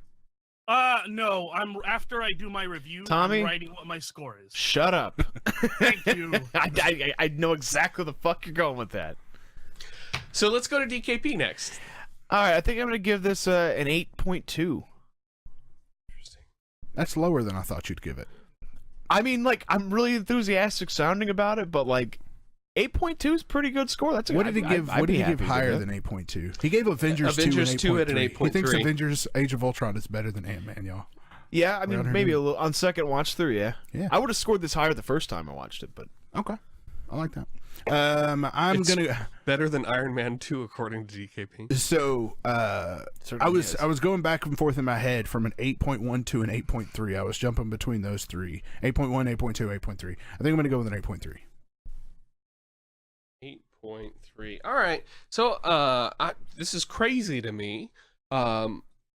No, I'm after I do my review. Tommy? I'm writing what my score is. Shut up. Thank you. I know exactly the fuck you're going with that. So let's go to DKP next. All right, I think I'm going to give this an 8.2. That's lower than I thought you'd give it. I mean, like, I'm really enthusiastic sounding about it, but like, 8.2 is a pretty good score. That's a, What did he give? I'd What did be he give happy with higher that. than 8.2? He gave Avengers, Avengers 2 2 an at an 8.3. He thinks 8.3. Avengers: Age of Ultron is better than Ant-Man, y'all. Yeah, I Around mean, here, maybe dude. a little on second watch through. Yeah, Yeah. I would have scored this higher the first time I watched it, but Okay, I like that. I'm It's gonna. better than Iron Man 2 according to DKP. So certainly is. I was going back and forth in my head from an 8.1 to an 8.3. I was jumping between those three: 8.1, 8.2, 8.3. I think I'm gonna go with an 8.3. 8.3. All right. So this is crazy to me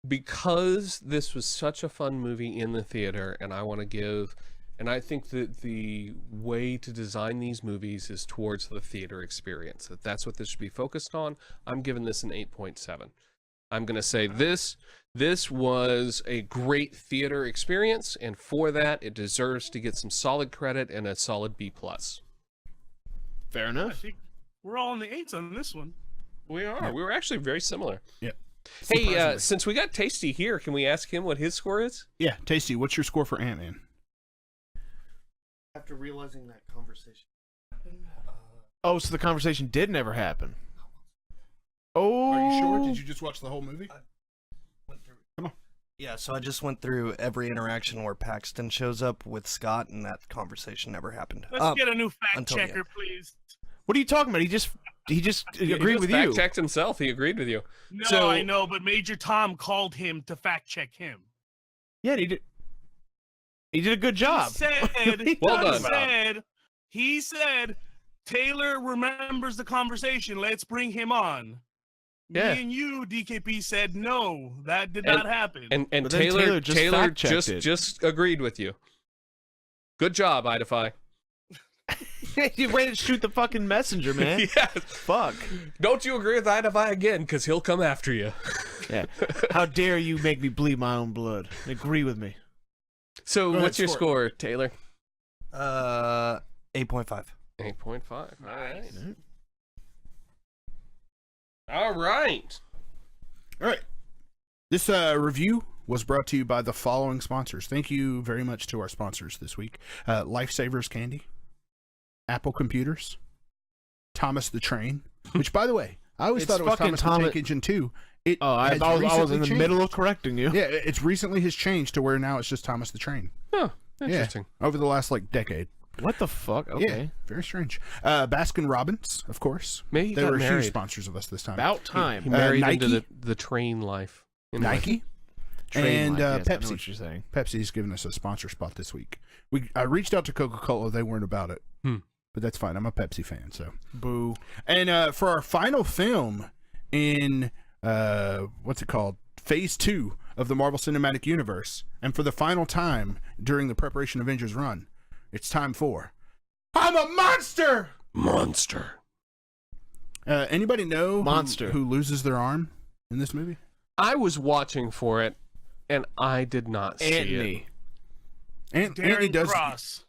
because this was such a fun movie in the theater, and I want to give. And I think that the way to design these movies is towards the theater experience. That's what this should be focused on. I'm giving this an 8.7. I'm going to say this was a great theater experience, and for that, it deserves to get some solid credit and a solid B+. fair I enough. think we're all in the 8s on this one. We are. We were actually very similar. Yeah. Hey, Surprisingly. since we got Tasty here, can we ask him what his score is? Yeah, Tasty, what's your score for Ant-Man? After realizing that conversation happened, Oh, so the conversation did never happen. Oh, Are you sure? Did you just watch the whole movie? went through. Come on. Yeah, so I just went through every interaction where Paxton shows up with Scott, and that conversation never happened. Let's get a new fact until the checker, end. please. What are you talking about? He just agreed with you. Fact-checked himself. He agreed with you. No, So- I know, but Major Tom called him to fact check him. Yeah, he did. He did a good job. Well done. He said, Taylor remembers the conversation. Let's bring him on. Yeah. Me and you, DKP, said no, that did not happen. And But then Taylor just Taylor fact-checked it. just agreed with you. Good job, Idify. You ready to shoot the fucking messenger, man? Yes. Fuck. Don't you agree with Idify again, because he'll come after you. Yeah. How dare you make me bleed my own blood? Agree with me. So, Go ahead, what's your score, Taylor? 8.5. 8.5. All right. All right. All right. This review was brought to you by the following sponsors. Thank you very much to our sponsors this week. Lifesavers Candy, Apple Computers, Thomas the Train, which, by the way, I always It's thought it was fucking Thomas the Tank Engine 2. It I has was in recently the changed. middle of correcting you. Yeah, it's recently has changed to where now it's just Thomas the Train. Oh, interesting. Yeah, over the last, decade. What the fuck? Yeah, Okay. very strange. Baskin Robbins, of course. Maybe he They got were huge married. sponsors of us this time. About time. He married Nike? into the train life. Anyway. Nike Train and life, yes, I know Pepsi. what you're saying. Pepsi's given us a sponsor spot this week. I reached out to Coca-Cola. They weren't about it. But that's fine. I'm a Pepsi fan, so. Boo. And for our final film in, what's it called? Phase 2 of the Marvel Cinematic Universe. And for the final time during the Preparation Avengers run, it's time for I'm a Monster! Monster. Anybody know Monster. who loses their arm in this movie? I was watching for it, and I did not see it. Anthony. Anthony Darren does. Cross.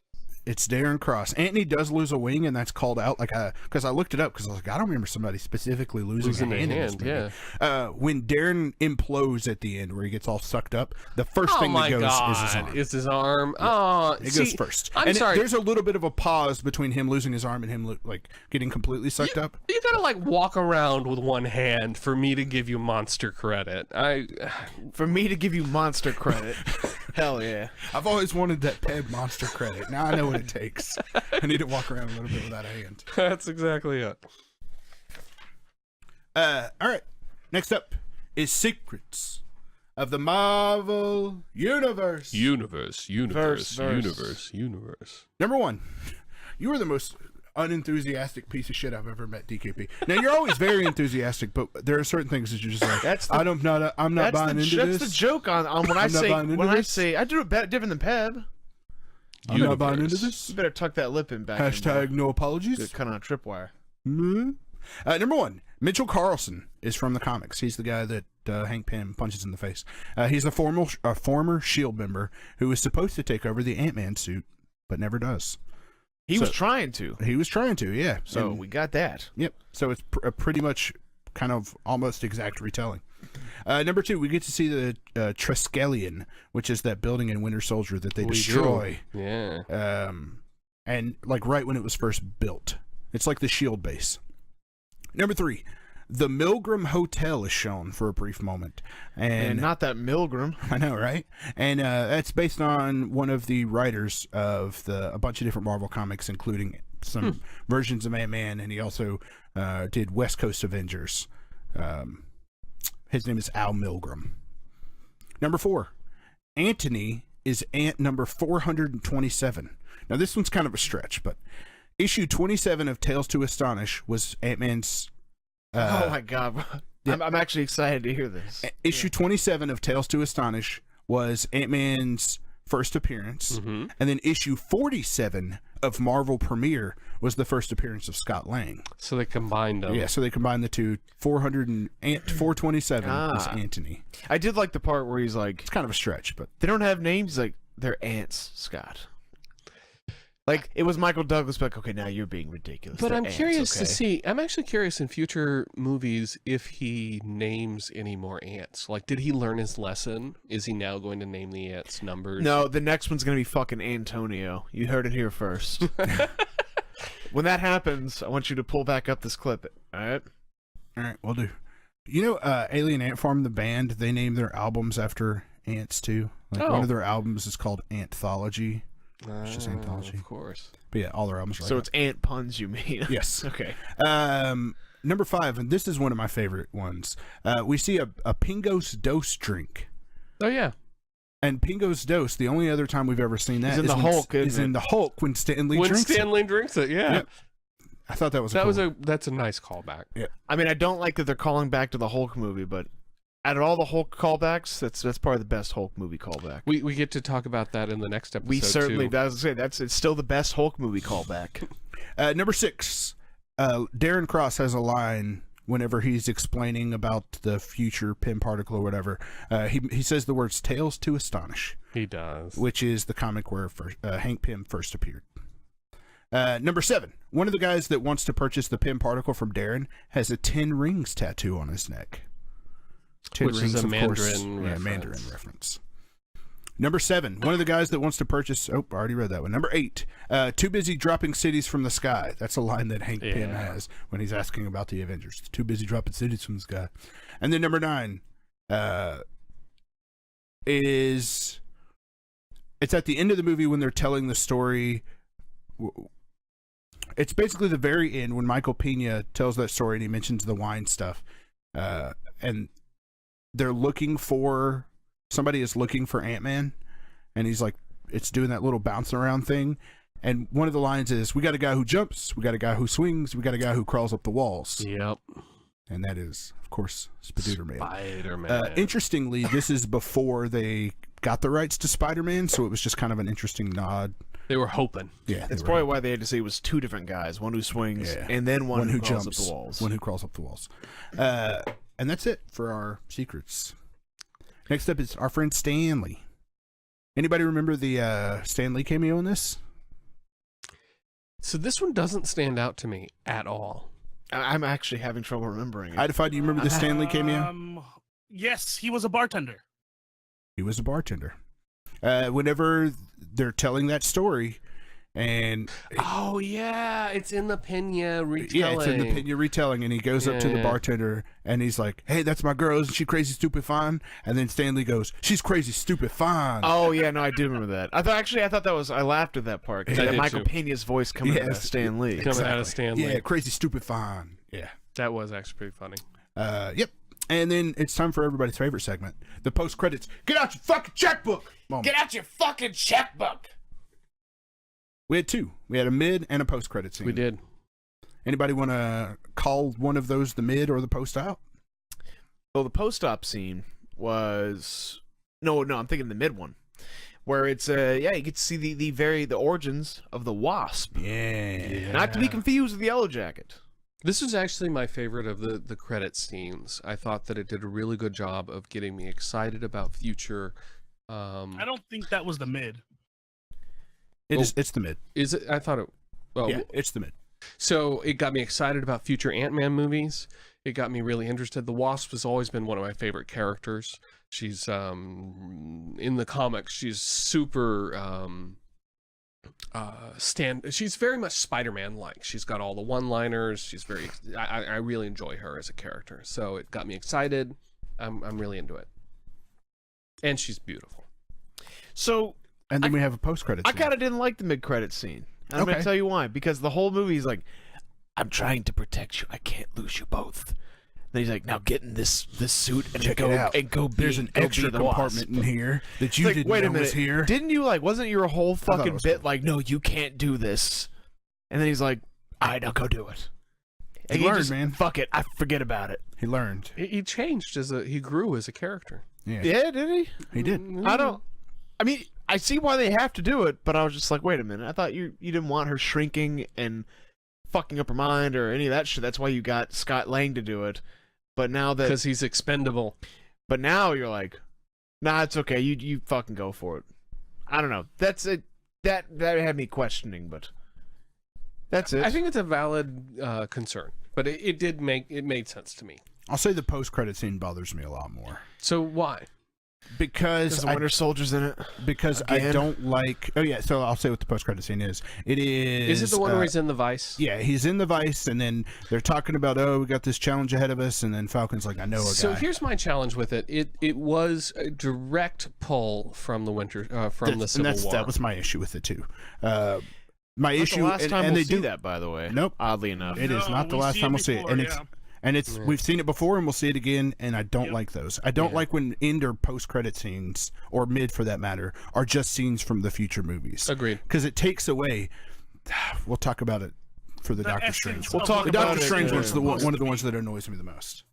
It's Darren Cross. Anthony does lose a wing, and that's called out. Because I looked it up because I was like, I don't remember somebody specifically losing a hand in this movie. yeah. When Darren implodes at the end, where he gets all sucked up, the first Oh thing my that goes God. is his arm. Is his arm? Yeah. Oh, It see, goes first. I'm sorry. There's a little bit of a pause between him losing his arm and him getting completely sucked up. You gotta walk around with one hand for me to give you monster credit. For me to give you monster credit. Hell yeah. I've always wanted that Peb monster credit. Now I know what it takes. I need to walk around a little bit without a hand. That's exactly it. All right. Next up is Secrets of the Marvel Universe. Universe. Verse. Number 1, you are the most unenthusiastic piece of shit I've ever met, DKP. Now you're always very enthusiastic, but there are certain things that you're just like, I'm not buying into That's this. the joke on when I I'm not say buying into this. I do it different than Peb. I'm not buying into Universe. this. You better tuck that lip in back. Hashtag no apologies. Good cut on a tripwire. Number 1, Mitchell Carlson is from the comics. He's the guy that Hank Pym punches in the face. He's a former S.H.I.E.L.D. member who is supposed to take over the Ant-Man suit, but never does. He was trying to. He was trying to, yeah. So And- we got that. Yep. So it's pretty much kind of almost exact retelling. Number 2, we get to see the Triskelion, which is that building in Winter Soldier that they destroy. Yeah. And right when it was first built. It's like the S.H.I.E.L.D. base. Number 3, the Milgram Hotel is shown for a brief moment. And not that Milgram. I know, right? And that's based on one of the writers of a bunch of different Marvel comics, including some versions of Ant-Man, and he also did West Coast Avengers. His name is Al Milgram. Number 4, Antony is Ant number 427. Now, this one's kind of a stretch, but issue 27 of Tales to Astonish was Ant-Man's... oh my god. yeah. I'm actually excited to hear this. Issue 27 of Tales to Astonish was Ant-Man's first appearance, and then issue 47 of Marvel Premiere was the first appearance of Scott Lang. So they combined them. Yeah, so they combined the two. 427 is Antony. I did like the part where he's like, It's kind of a stretch, but they don't have names. He's like, they're ants, Scott. Like, it was Michael Douglas, but like, okay, now you're being ridiculous. But They're I'm ants, curious to okay? see. I'm actually curious in future movies if he names any more ants. Like, did he learn his lesson? Is he now going to name the ants numbers? No, the next one's going to be fucking Antonio. You heard it here first. When that happens, I want you to pull back up this clip. All right? all right, we'll do. You know, Alien Ant Farm, the band, they named their albums after ants too. Like Oh. one of their albums is called Anthology. It's just anthology. Of course. But yeah, all their albums are So like it's ant puns, you mean? yes. Okay. Number 5, and this is one of my favorite ones. We see a Pingo's Dose drink. Oh yeah. And Pingo's Dose, the only other time we've ever seen that Is in the Hulk, is isn't in it? the Hulk when Stanley When drinks Stanley drinks it, yeah. Yep. I thought that was That's a nice callback. I mean, I don't like that they're calling back to the Hulk movie, but out of all the Hulk callbacks, that's probably the best Hulk movie callback. We get to talk about that in the next episode. We certainly, too. I was gonna say, it's still the best Hulk movie callback. Number 6, Darren Cross has a line whenever he's explaining about the future Pym particle or whatever. He says the words "tales to astonish," He does. which is the comic where Hank Pym first appeared. Number 7, one of the guys that wants to purchase the Pym particle from Darren has a 10 rings tattoo on his neck. 10 Which is rings, a of course. Mandarin Yeah, reference. Mandarin reference. Number 7, one of the guys that wants to purchase... Oh, I already read that one. Number 8, too busy dropping cities from the sky. That's a line that Hank Pym Yeah. has when he's asking about the Avengers. Too busy dropping cities from the sky. And then number 9 is... It's at the end of the movie when they're telling the story... It's basically the very end when Michael Pena tells that story and he mentions the wine stuff. And they're looking for... Somebody is looking for Antman, and he's like, it's doing that little bouncing around thing. And one of the lines is, we got a guy who jumps, we got a guy who swings, we got a guy who crawls up the walls. Yep. And that is, of course, Spider-Man. Spider-Man. Interestingly, this is before they got the rights to Spider-Man, so it was just kind of an interesting nod. They were hoping. Yeah, That's probably why they had to say it was 2 different guys, one who swings Yeah. and then one who crawls jumps, up the walls. one who crawls up the walls. And that's it for our secrets. Next up is our friend Stanley. Anybody remember the Stan Lee cameo in this? So this one doesn't stand out to me at all. I'm actually having trouble remembering it. I'd do you remember the Stan Lee cameo? Yes, he was a bartender. He was a bartender. Whenever they're telling that story, and Oh yeah, it's in the Pena retelling. yeah, it's in the Pena retelling, and he goes up to the Yeah. bartender, and he's like, "Hey, that's my girl. Isn't she crazy, stupid, fine?" And then Stanley goes, "She's crazy, stupid, fine." Oh yeah, no, I do remember that. I thought that was. I laughed at that part because I did Michael too. Pena's voice coming out of Yes. Stan Lee. Coming out of Stan Lee. Yeah, crazy, stupid, fine. Yeah. That was actually pretty funny. Yep. And then it's time for everybody's favorite segment, the post credits. Get out your fucking checkbook. Moment. Get out your fucking checkbook. We had 2. We had a mid and a post credit scene. We did. Anybody want to call one of those the mid or the post out? Well, the post-op scene was no. I'm thinking the mid one, where it's you get to see the origins of the Wasp. Yeah. Not to be confused with the Yellow Jacket. This is actually my favorite of the credit scenes. I thought that it did a really good job of getting me excited about future. I don't think that was the mid. It's the mid. Is it? I thought it. Well, Yeah, it's the mid. So it got me excited about future Ant-Man movies. It got me really interested. The Wasp has always been one of my favorite characters. She's in the comics. She's super she's very much Spider-Man like. She's got all the one-liners. She's very. I really enjoy her as a character. So it got me excited. I'm really into it. And she's beautiful. So And then we have a post credit I scene. kind of didn't like the mid-credit scene. And I'm Okay. going to tell you why. Because the whole movie is like, I'm trying to protect you. I can't lose you both. Then he's like, now get in this suit and Check go it out. and go be. There's an go be extra the compartment Wasp. in here that you It's like, didn't wait know a minute. was here. Didn't you wasn't your whole thought it fucking was bit cool. like, no, you can't do this? And then he's like, all right, now go do it. And He learned, just, man. Fuck it. I forget about it. He learned. He changed he grew as a character. Yeah, Yeah, did he? he did. I mean, I see why they have to do it, but I was just like, wait a minute. I thought you didn't want her shrinking and fucking up her mind or any of that shit. That's why you got Scott Lang to do it. But now that, Because he's expendable. but now you're like, nah, it's okay. You fucking go for it. I don't know. That's it. That had me questioning, but that's it. I think it's a valid concern, but it made sense to me. I'll say the post credit scene bothers me a lot more. So why? Because the Winter Soldier's in it. Because I Again? don't like. Oh yeah, so I'll say what the post-credit scene is. It is. Is it the one where he's in the vice? Yeah, he's in the vice, and then they're talking about, oh, we got this challenge ahead of us, and then Falcon's like, I know a guy. So here's my challenge with it. It was a direct pull from the the Civil War. That was my issue with it too. My Not issue, the last time and we'll they see do that, by the way. Nope. Oddly enough. It is No, not the we've last seen time it we'll see it, before, and yeah. it's we've seen it before, and we'll see it again, and I don't like those. I don't like when end or post-credit scenes, or mid for that matter, are just scenes from the future movies. Agreed. Because it takes away. We'll talk about it for the Doctor essence Strange. of We'll talk The about Doctor it, Strange yeah. one's one of the ones that annoys me the most.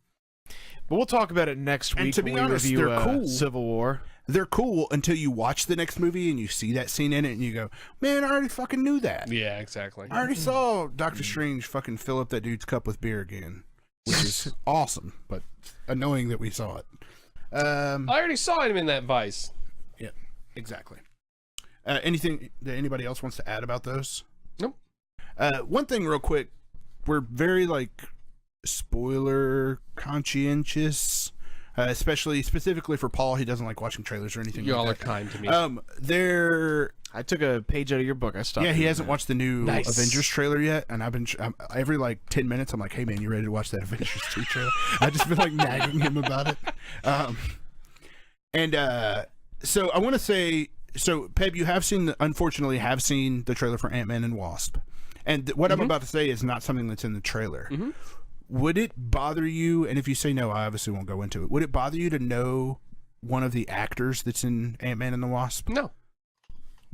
But we'll talk about it next And week to be when we honest, review they're cool. Civil War. They're cool until you watch the next movie and you see that scene in it and you go, man, I already fucking knew that. Yeah, exactly. I already saw Doctor Strange fucking fill up that dude's cup with beer again, which is awesome, but annoying that we saw it. I already saw him in that vice. Yeah, exactly. Anything that anybody else wants to add about those? Nope. One thing real quick, we're very spoiler conscientious. Specifically for Paul, he doesn't like watching trailers or anything. Y'all are like that. kind to me. I took a page out of your book. I stopped. Yeah, he doing hasn't that. watched the new Nice. Avengers trailer yet, and I've been every 10 minutes. I'm like, "Hey man, you ready to watch that Avengers 2 trailer?" I just been nagging him about it. So I want to say, Peb, you unfortunately have seen the trailer for Antman and Wasp, and what I'm about to say is not something that's in the trailer. Mm-hmm. Would it bother you? And if you say no, I obviously won't go into it. Would it bother you to know one of the actors that's in Ant-Man and the Wasp? No.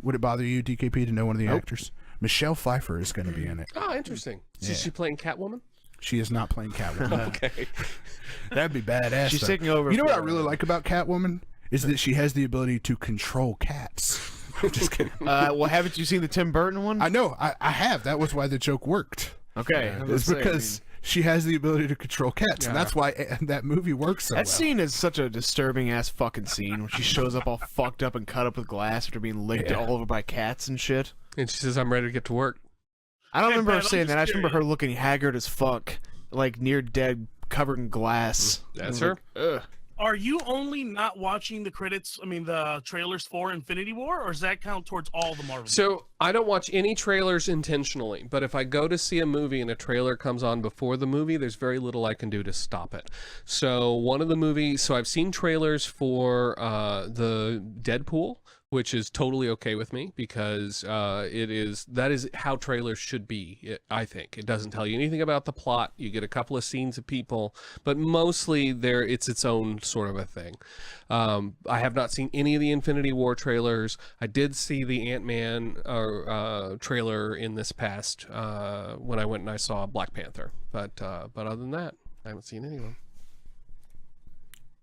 Would it bother you, DKP, to know one of the Nope. actors? Michelle Pfeiffer is going to be in it. Oh, interesting. So Yeah. she playing Catwoman? She is not playing Catwoman. Okay. That'd be badass. She's though. taking over. You know what I for- really like about Catwoman is that she has the ability to control cats. I'm just kidding. Well, haven't you seen the Tim Burton one? I know. I have. That was why the joke worked. Okay, I was It's gonna say, because she has the ability to control cats, and Yeah. that's why that movie works so that well. scene is such a disturbing ass fucking scene when she shows up all fucked up and cut up with glass after being licked Yeah. all over by cats and shit. And she says, I'm ready to get to work. I don't Hey, remember her Pat, I'm saying just that. I just remember her curious. looking haggard as fuck, near dead, covered in glass. That's I her. was like, ugh. Are you only not watching the the trailers for Infinity War, or does that count towards all the Marvel? So I don't watch any trailers intentionally, but if I go to see a movie and a trailer comes on before the movie, there's very little I can do to stop it. So one of the movies, so I've seen trailers for the Deadpool, which is totally okay with me because that is how trailers should be. I think it doesn't tell you anything about the plot. You get a couple of scenes of people, but mostly it's its own sort of a thing. I have not seen any of the Infinity War trailers. I did see the Ant-Man trailer in this past when I went and I saw Black Panther, but other than that, I haven't seen any of them.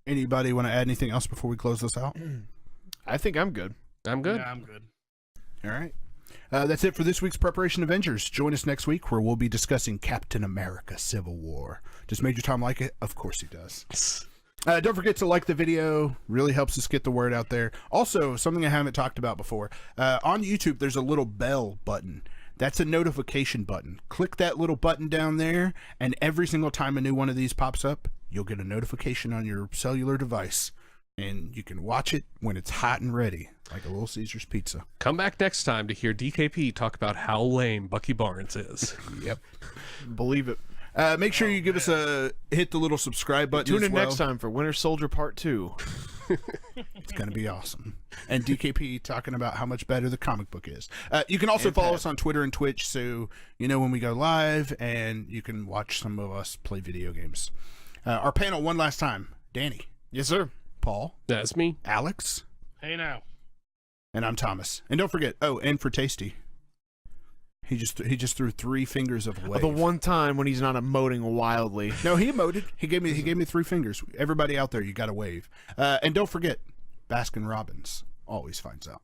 Anybody want to add anything else before we close this out? I think I'm good. I'm good. Yeah, I'm good. All right. That's it for this week's Preparation Avengers. Join us next week where we'll be discussing Captain America Civil War. Does Major Tom like it? Of course he does. Don't forget to like the video. Really helps us get the word out there. Also, something I haven't talked about before. On YouTube, there's a little bell button. That's a notification button. Click that little button down there, and every single time a new one of these pops up, you'll get a notification on your cellular device. And you can watch it when it's hot and ready, like a Little Caesar's pizza. Come back next time to hear DKP talk about how lame Bucky Barnes is. Yep. Believe it. Make sure you give us hit the little subscribe button Tune as in well. next time for Winter Soldier Part 2. It's going to be awesome. And DKP talking about how much better the comic book is. You can also follow us on Twitter and Twitch, so you know when we go live, and you can watch some of us play video games. Our panel one last time. Danny, Yes, sir. Paul, That's me. Alex, Hey now. and I'm Thomas. And don't forget, and for Tasty. He just threw 3 fingers of wave. The one time when he's not emoting wildly. No, he emoted. He gave me 3 fingers. Everybody out there, you got to wave. And don't forget, Baskin Robbins always finds out.